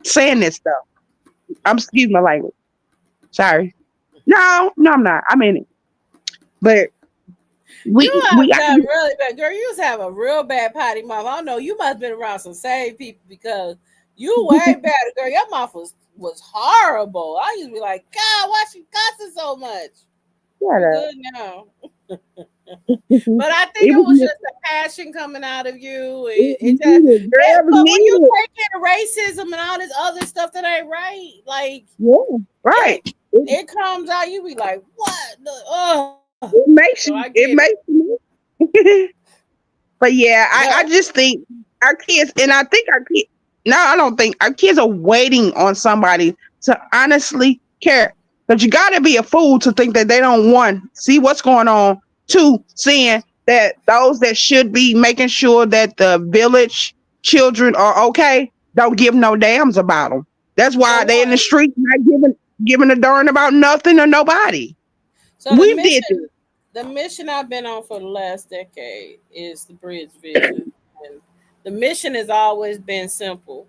saying this stuff. Excuse my language. Sorry. No, no, I'm not. I mean it. But You we have got to done be. really bad, girl. You just have a real bad potty mouth. I don't know. You must have been around some same people because you way better, girl. Your mouth was horrible. I used to be like, God, why she cussing so much? Shut You up. good now? But I think It it was was just a passion coming out of you. It just, needed. Girl, it was but when you needed. take in racism and all this other stuff that ain't right, like Yeah, right. it It, it comes out, you be like, what? Oh, it so I makes you. get It it. makes you. But yeah, I But just think our kids, and I think our kids, no, I don't think our kids are waiting on somebody to honestly care. But you got to be a fool to think that they don't, one, see what's going on, two, seeing that those that should be making sure that the village children are okay don't give no damns about them. That's for why they in the one, street not giving a darn about nothing or nobody. so the We did mission this. the mission I've been on for the last decade is the Bridge Vision. And the mission has always been simple: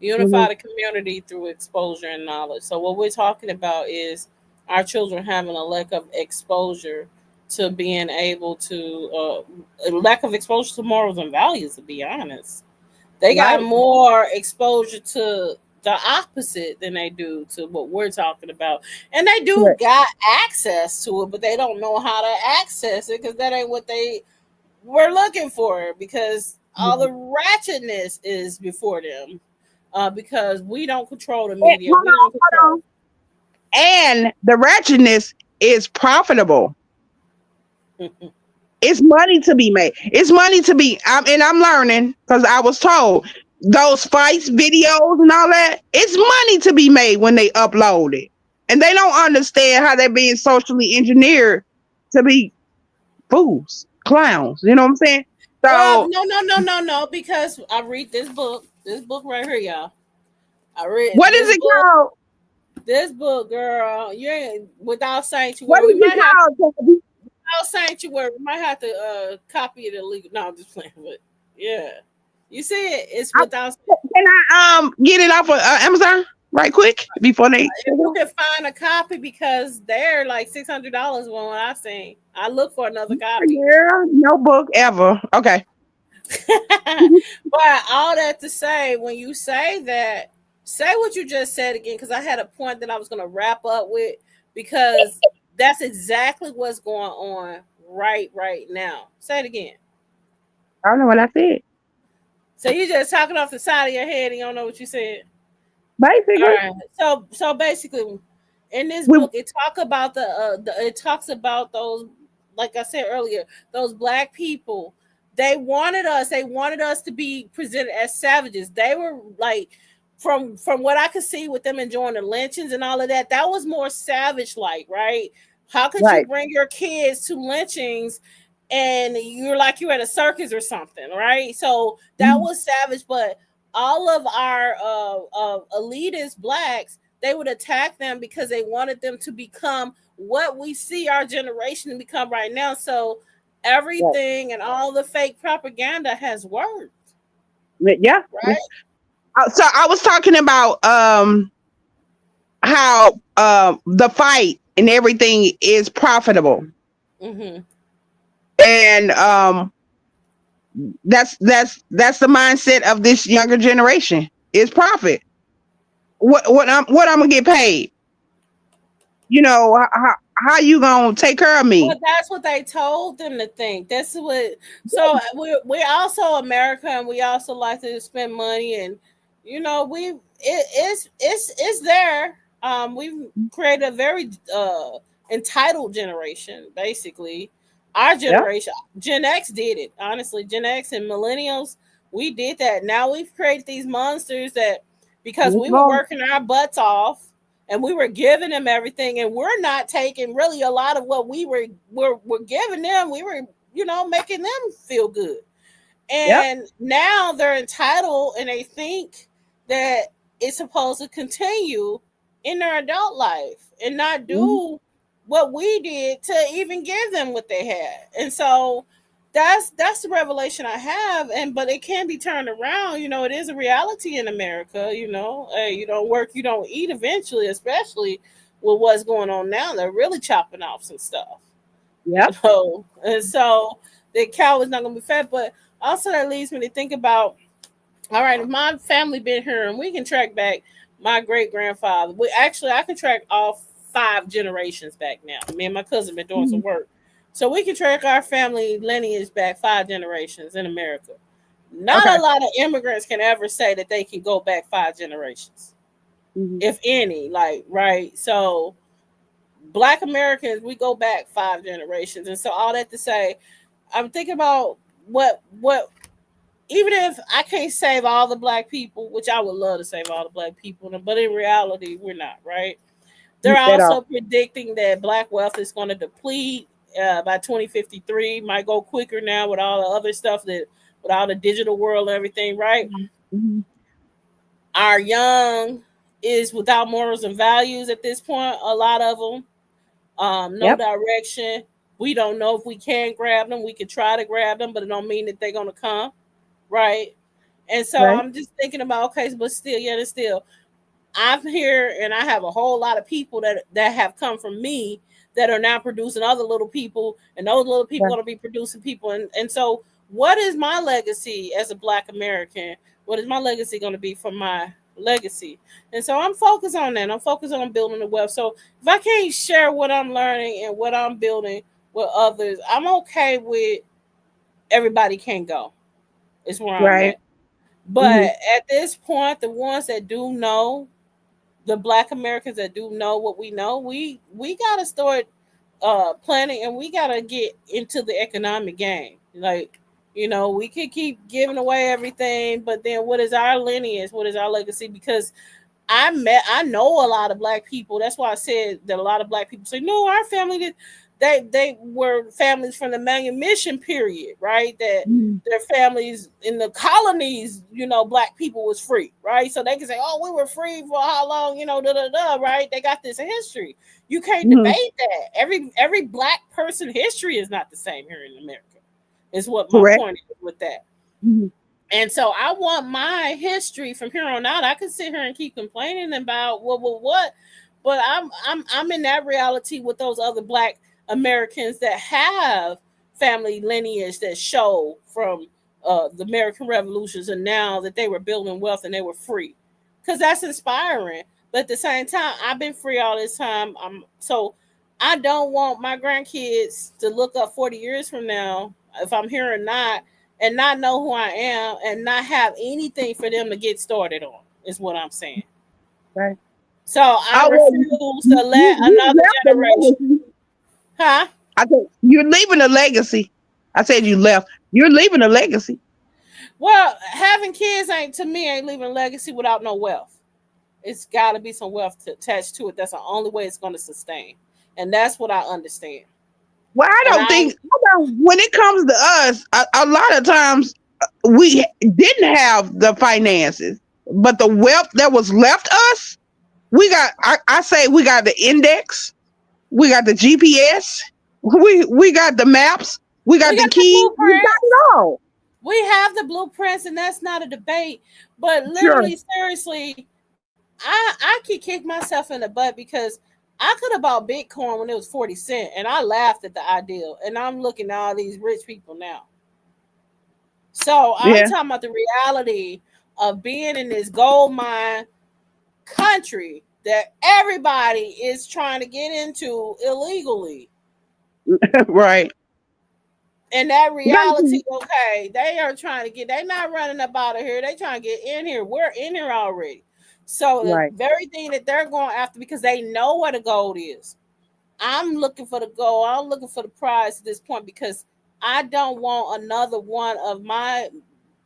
Mhm. unify the community through exposure and knowledge. So, what we're talking about is our children having a lack of exposure to being able to, a lack of exposure to morals and values, to be honest. They got Right. more exposure to the opposite than they do to what we're talking about. And they do Correct. got access to it, but they don't know how to access it because that ain't what they were looking for, because all the Mhm. ratchetness is before them. Because we don't control the And, media. We don't hold control. on. And the ratchetness is profitable. It's money to be made. It's money to be. And I'm learning because I was told those fights, videos, and all that. It's money to be made when they upload it, and they don't understand how they're being socially engineered to be fools, clowns. You know what I'm saying? Well, So, no, no, no, no, no, because I read this book. This book right here, y'all. I read what is this it book. called? This book, girl, you ain't without What sanctuary. We is it might have to called? without sanctuary. We might have to copy it illegal. No, I'm just playing. But yeah, you see it. It's I, without. can I get it off of Amazon right quick before they take If it you off? can find a copy, because they're like $600 one I've seen. I look for another copy. Girl, no book ever. Okay. But all that to say, when you say that, say what you just said again, because I had a point that I was going to wrap up with, because that's exactly what's going on right now. Say it again. I don't know what I said. So you just talking off the side of your head and you don't know what you said. All Basically, right. So basically, in this we book, it talks about those, like I said earlier, those black people. They wanted us to be presented as savages. They were like, from what I could see with them enjoying the lynchings and all of that, that was more savage like, right? How could you right. bring your kids to lynchings and you're like you're at a circus or something, right? So that Mhm. was savage. But all of our elitist blacks, they would attack them because they wanted them to become what we see our generation to become right now. So Right. everything and all the fake propaganda has worked, Yeah. right? So I was talking about how the fight and everything is profitable, Mm-hmm. and that's the mindset of this younger generation is profit. What I'm gonna get paid? You know how you gonna take care of Well, me? that's what they told them to think. That's what. So we're also America, and we also like to spend money, and it's there. We've created a very entitled generation, basically. Our Yeah. generation, Gen X, did it. Honestly, Gen X and millennials, we did that. Now we've created these monsters that, because we were working our butts off and we were giving them everything, and we're not taking really a lot of what were giving them. We were, making them feel good. Yep. And now they're entitled and they think that it's supposed to continue in their adult life and not Mhm. do what we did to even give them what they had. And so that's the revelation I have. And but it can be turned around. It is a reality in America. Hey, you don't work, you don't eat eventually, especially with what's going on now. They're really chopping off some stuff. Yep. And so the cow is not going to be fed. But also that leads me to think about, all right, if my family been here and we can track back my great grandfather, we actually I can track all 5 generations back now. Me and my cousin been doing some Mhm. work, so we can track our family lineage back 5 generations in America. Not Okay. a lot of immigrants can ever say that they can go back 5 generations, Mhm. if any. Like, right? So Black Americans, we go back 5 generations, and so all that to say, I'm thinking about what even if I can't save all the black people, which I would love to save all the black people, but in reality, we're not, right? They're Get that off. also predicting that black wealth is going to deplete by 2053. Might go quicker now with all the other stuff, with all the digital world and everything, right? Mhm. Our young is without morals and values at this point. A lot of them, no Yep. direction. We don't know if we can grab them. We could try to grab them, but it don't mean that they're gonna come, right? And so Right. I'm just thinking about, okay, but still, yet and still, I'm here and I have a whole lot of people that have come from me that are now producing other little people, and those little people Right. going to be producing people. And so, what is my legacy as a Black American? What is my legacy going to be for my legacy? And so, I'm focused on that. I'm focused on building the wealth. So, if I can't share what I'm learning and what I'm building with others, I'm okay with everybody can go, is where I'm Right. at. But Hmm. at this point, the ones that do know, the Black Americans that do know what we know, we gotta start planning, and we gotta get into the economic game. Like, we could keep giving away everything, but then what is our lineage? What is our legacy? Because I know a lot of Black people. That's why I said that a lot of Black people say, no, our family did. They were families from the manumission period, right? That Hmm. their families in the colonies, Black people was free, right? So they can say, oh, we were free for how long, da da da, right? They got this history. You can't Hmm. debate that. Every Black person history is not the same here in America. Is what my Correct. point is with that. Hmm. And so I want my history from here on out. I can sit here and keep complaining about what, but I'm in that reality with those other Black Americans that have family lineage that show from the American revolutions, and now that they were building wealth and they were free, because that's inspiring. But at the same time, I've been free all this time. So I don't want my grandkids to look up 40 years from now, if I'm here or not, and not know who I am and not have anything for them to get started on, is what I'm saying. Right. So I Oh, well, refuse to let you another left the generation. legacy. Huh? I said, you're leaving a legacy. I said you left. You're leaving a legacy. Well, having kids ain't, to me, ain't leaving a legacy without no wealth. It's got to be some wealth attached to it. That's the only way it's going to sustain, and that's what I understand. Well, I And don't I think when it comes to us, a lot of times we didn't have the finances, but the wealth that was left us, we got. I say we got the index, we got the GPS, we got the maps, we we got the got the keys, we got blueprints. it all. We have the blueprints, and that's not a debate. But Sure. literally, seriously, I could kick myself in the butt because I could have bought Bitcoin when it was 40 cents, and I laughed at the idea. And I'm looking at all these rich people now. So I'm Yeah. talking about the reality of being in this gold mine country that everybody is trying to get into illegally. Right. And that Thank reality, you. okay, they are trying to get, they're not running up out of here. They trying to get in here. We're in here already. So the Right. very thing that they're going after, because they know where the gold is. I'm looking for the gold. I'm looking for the prize at this point, because I don't want another one of my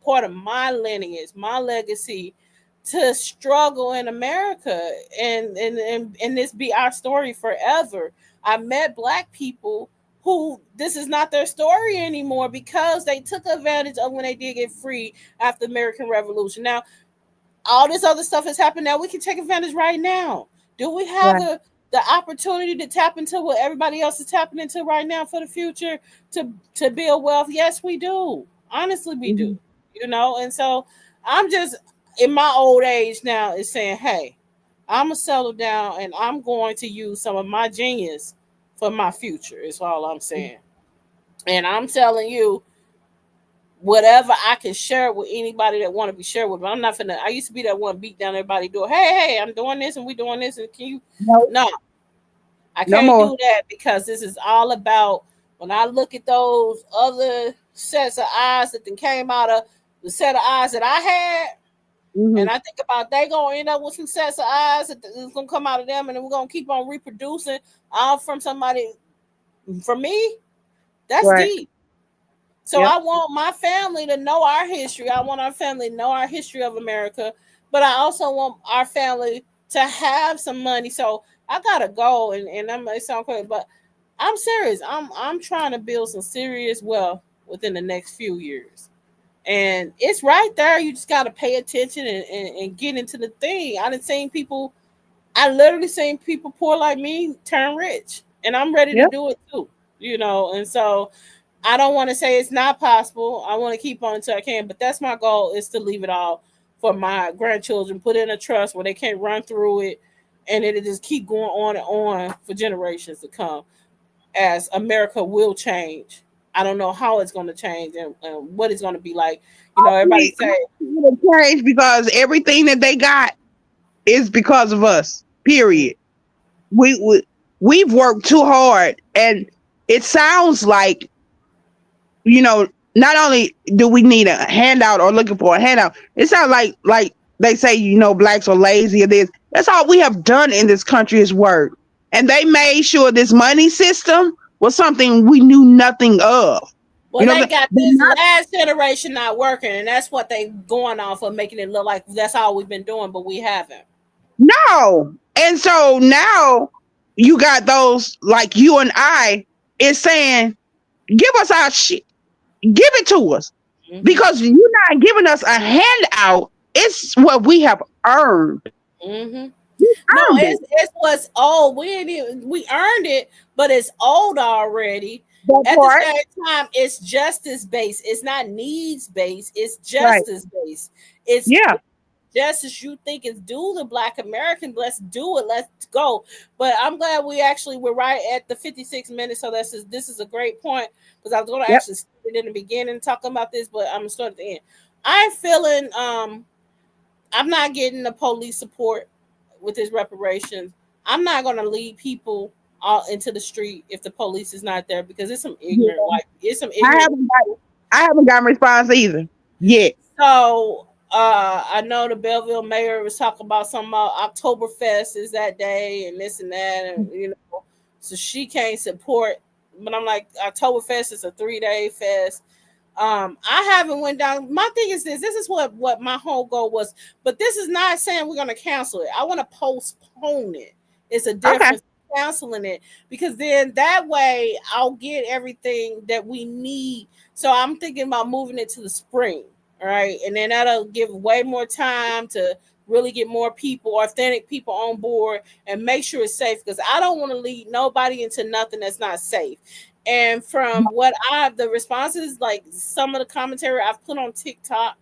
part of my lineage, my legacy, to struggle in America, and this be our story forever. I met Black people who this is not their story anymore because they took advantage of when they did get free after the American Revolution. Now, all this other stuff has happened now. We can take advantage right now. Do we have Right. the opportunity to tap into what everybody else is tapping into right now for the future, to build wealth? Yes, we do. Honestly, we do. Hmm. And so I'm just in my old age now is saying, hey, I'm gonna settle down and I'm going to use some of my genius for my future. Is all I'm saying. And I'm telling you, whatever I can share with anybody that want to be shared with. But I'm not finna. I used to be that one beat down everybody door. Hey, I'm doing this and we doing this, and can you? No. No, I No can't more. do that, because this is all about, when I look at those other sets of eyes that then came out of the set of eyes that I had, Hmm. and I think about they gonna end up with some sets of eyes that is gonna come out of them, and then we're gonna keep on reproducing all from somebody. For me, that's Right. deep. So Yep. I want my family to know our history. I want our family to know our history of America, but I also want our family to have some money. So I gotta go, and that may sound crazy, but I'm serious. I'm trying to build some serious wealth within the next few years. And it's right there. You just gotta pay attention and get into the thing. I literally seen people poor like me turn rich. And I'm ready to Yep. do it too. And so I don't want to say it's not possible. I want to keep on until I can, but that's my goal, is to leave it all for my grandchildren, put in a trust where they can't run through it, and it'll just keep going on and on for generations to come, as America will change. I don't know how it's going to change, and what it's going to be like. Everybody Hopefully, say, hopefully it'll change because everything that they got is because of us. Period. We we've worked too hard, and it sounds like, you know, not only do we need a handout or looking for a handout, it sounds like they say, blacks are lazy or this. That's all we have done in this country is work. And they made sure this money system was something we knew nothing of. well, You know, they but got this not, last generation not working, and that's what they going off of, making it look like that's all we've been doing, but we haven't. no. And so now you got those like you and I is saying, give us our shit. Give it to us. Hmm. Because you're not giving us a handout. It's what we have earned. Hmm. We No, earned it. it's what's old. We earned it, but it's old already. That At the part. same time, it's justice based. It's not needs based. It's Right. justice based. It's Yeah. justice you think is due to Black Americans. Let's do it. Let's go. But I'm glad we actually were right at the 56 minutes. So this is a great point, because I was going to Yep. actually start it in the beginning talking about this, but I'm gonna start at the end. I'm feeling I'm not getting the police support with his reparations. I'm not going to lead people all into the street if the police is not there, because it's some ignorant Yeah. white. It's some I ignorant. haven't got I haven't gotten response either. Yet. So I know the Belleville mayor was talking about something about Oktoberfest is that day and this and that, and so she can't support. But I'm like, Oktoberfest is a 3-day fest. I haven't went down. My thing is this. This is what my whole goal was. But this is not saying we're gonna cancel it. I want to postpone it. It's a Okay. difference canceling it, because then that way I'll get everything that we need. So I'm thinking about moving it to the spring. All right. And then that'll give way more time to really get more people, authentic people on board, and make sure it's safe, because I don't want to lead nobody into nothing that's not safe. And from what the responses, like some of the commentary I've put on TikTok,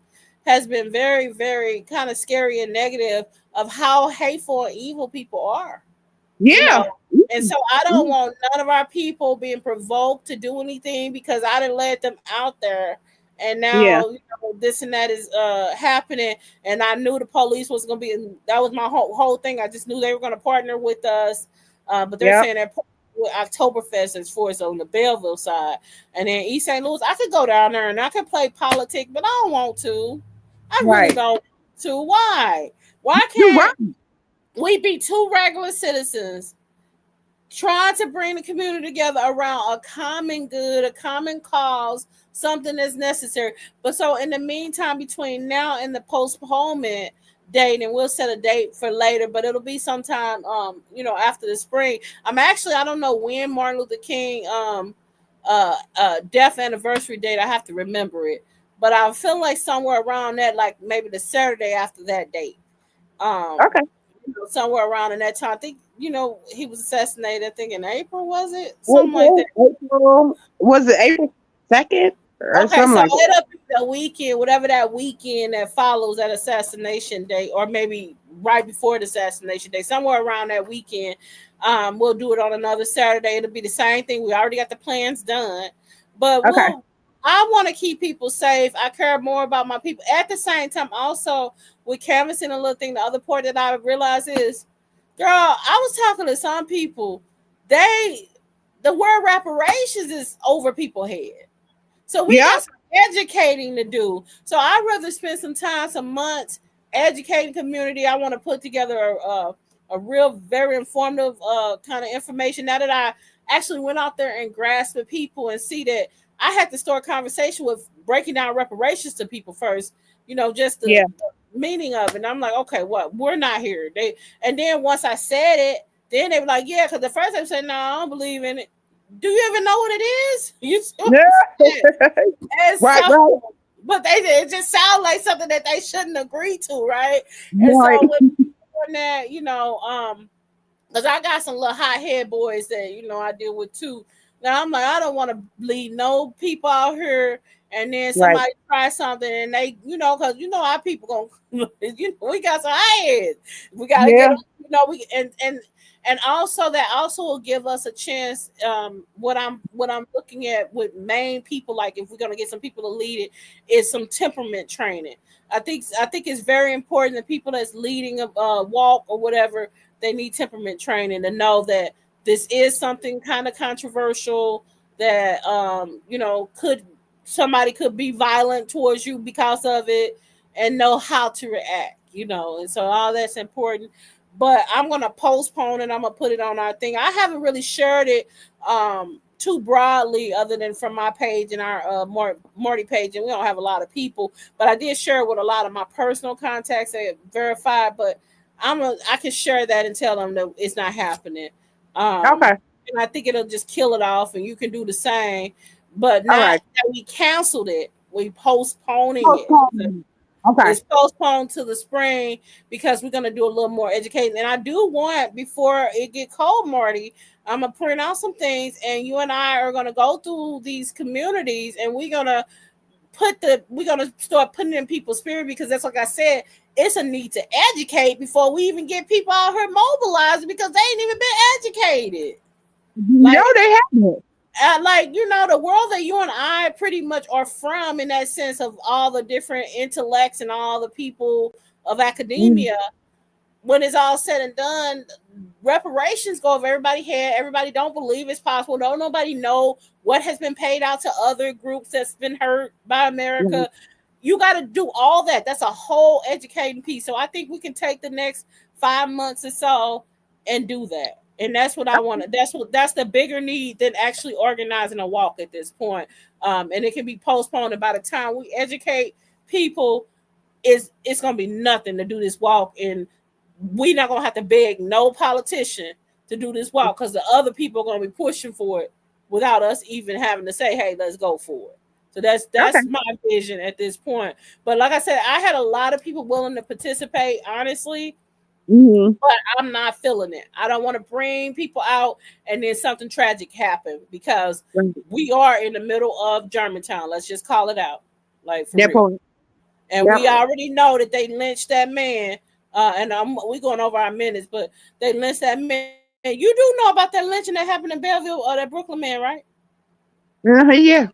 has been very, very kind of scary and negative of how hateful and evil people are, you Yeah. know. And so I don't want none of our people being provoked to do anything, because I didn't let them out there. And Yeah. now, this and that is happening. And I knew the police was going to be, that was my whole thing. I just knew they were going to partner with us. But they're Yep. saying they're with Oktoberfest as far as on the Belleville side. And then East St. Louis, I could go down there and I could play politics, but I don't want to. I really Right. don't want to. Why? Why You're right. can't we be two regular citizens trying to bring the community together around a common good, a common cause, something that's necessary? But so in the meantime, between now and the postponement date, and we'll set a date for later, but it'll be sometime after the spring. I don't know when Martin Luther King death anniversary date. I have to remember it. But I feel like somewhere around that, like maybe the Saturday after that date. Um, Okay. Somewhere around in that time. I think he was assassinated. I think in April, was it something like that? April, was it April 2nd or Okay, something so like that? it'll be the weekend, whatever that weekend that follows that assassination day, or maybe right before the assassination day, somewhere around that weekend. We'll do it on another Saturday. It'll be the same thing. We already got the plans done, but Okay. I want to keep people safe. I care more about my people. At the same time, also with canvassing a little thing, the other part that I realize is, girl, I was talking to some people. They the word reparations is over people's head. So we Yep. got some educating to do. So I'd rather spend some time, some months educating community. I want to put together a real, very informative kind of information. Now that I actually went out there and grasped with people and see that I had to start conversation with breaking down reparations to people first, just Yeah. the meaning of it. And I'm like, okay, what? We're not here. And then once I said it, then they were like, yeah, because the first time I said, no, I don't believe in it. Do you even know what it is? You see what Yeah. I'm saying? And Right. so, Right. but it just sounds like something that they shouldn't agree to, right? And so Right. with doing that, because I got some little hot head boys that I deal with too. Now I'm like, I don't want to lead no people out here, and then Right. somebody try something and they, because our people gonna, we got some heads. We got to get Yeah. them, we and also that also will give us a chance. What I'm looking at with main people, like if we're gonna get some people to lead it, is some temperament training. I think it's very important that people that's leading a walk or whatever, they need temperament training to know that this is something kind of controversial, that could somebody could be violent towards you because of it, and know how to react, and so all that's important. But I'm gonna postpone it. I'm gonna put it on our thing. I haven't really shared it too broadly, other than from my page and our Morty page, and we don't have a lot of people. But I did share it with a lot of my personal contacts that verified. But I can share that and tell them that it's not happening. Okay. And I think it'll just kill it off, and you can do the same. But All not right. that we canceled it, we postponing it. Postpone. Okay. It's postponed to the spring because we're gonna do a little more educating. And I do want, before it get cold, Marty, I'm gonna print out some things, and you and I are gonna go through these communities, and we're gonna start putting in people's spirit, because that's, like I said, it's a need to educate before we even get people out here mobilized, because they ain't even been educated. No, Like, they haven't. the world that you and I pretty much are from, in that sense of all the different intellects and all the people of Mm, academia, when it's all said and done, reparations go over everybody's head. Everybody don't believe it's possible. Don't nobody know what has been paid out to other groups that's been hurt by right. America. You got to do all that. That's a whole educating piece. So I think we can take the next 5 months or so and do that. And that's what I want to. That's the bigger need than actually organizing a walk at this point. And it can be postponed. And by the time we educate people, it's gonna be nothing to do this walk, and we not gonna have to beg no politician to do this walk, because the other people are gonna be pushing for it without us even having to say, "Hey, let's go for it." So that's Okay. my vision at this point. But like I said, I had a lot of people willing to participate, honestly, Mm-hmm. but I'm not feeling it. I don't want to bring people out and then something tragic happen, because Right. we are in the middle of Germantown. Let's just call it out, like, for That real. point. And Yep. we already know that they lynched that man. And we going over our minutes, but they lynched that man. You do know about that lynching that happened in Belleville, or that Brooklyn man, right? Yeah.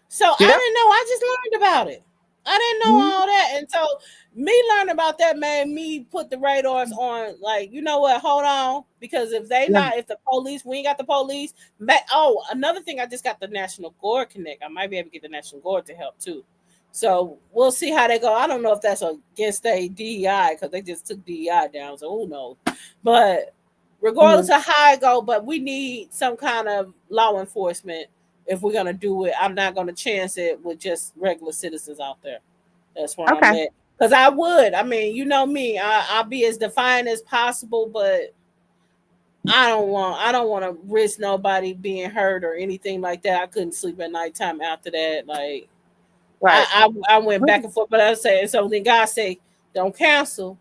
So I Yep. didn't know. I just learned about it. I didn't know Mhm. all that, and so me learning about that made me put the radars on. Like, you know what? Hold on, because Right. if the police, we ain't got the police. Another thing, I just got the National Guard connect. I might be able to get the National Guard to help too. So we'll see how they go. I don't know if that's against a DEI, because they just took DEI down. So who knows? But regardless Mhm. of how it go, but we need some kind of law enforcement if we're gonna do it. I'm not gonna chance it with just regular citizens out there. That's where I'm Okay. at. Because I would. I mean, you know me. I'll be as defiant as possible, but I don't want to risk nobody being hurt or anything like that. I couldn't sleep at nighttime after that. Like, Right. I went back Okay. and forth, but I was saying, so then God say, don't cancel,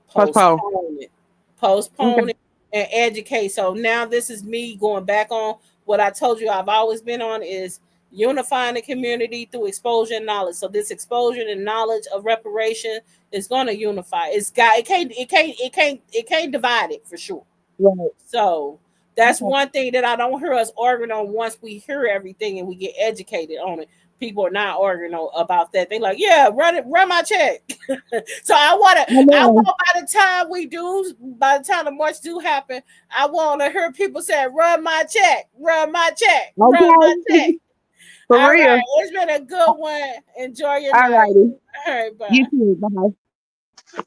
Postpone. postpone it, Okay. postpone it, and educate. So now this is me going back on what I told you I've always been on, is unifying the community through exposure and knowledge. So this exposure and knowledge of reparation is going to unify. It can't divide it, for sure. Right. So that's Okay. one thing that I don't hear us arguing on. Once we hear everything and we get educated on it, people are not arguing about that. They like, yeah, run my check. So I I know. want, by the time the march do happen, I want to hear people say, run my check, run my check, run my check. Okay. For All right, real. it's been a good one. Enjoy your All night. righty. All right, You bye. too. Bye.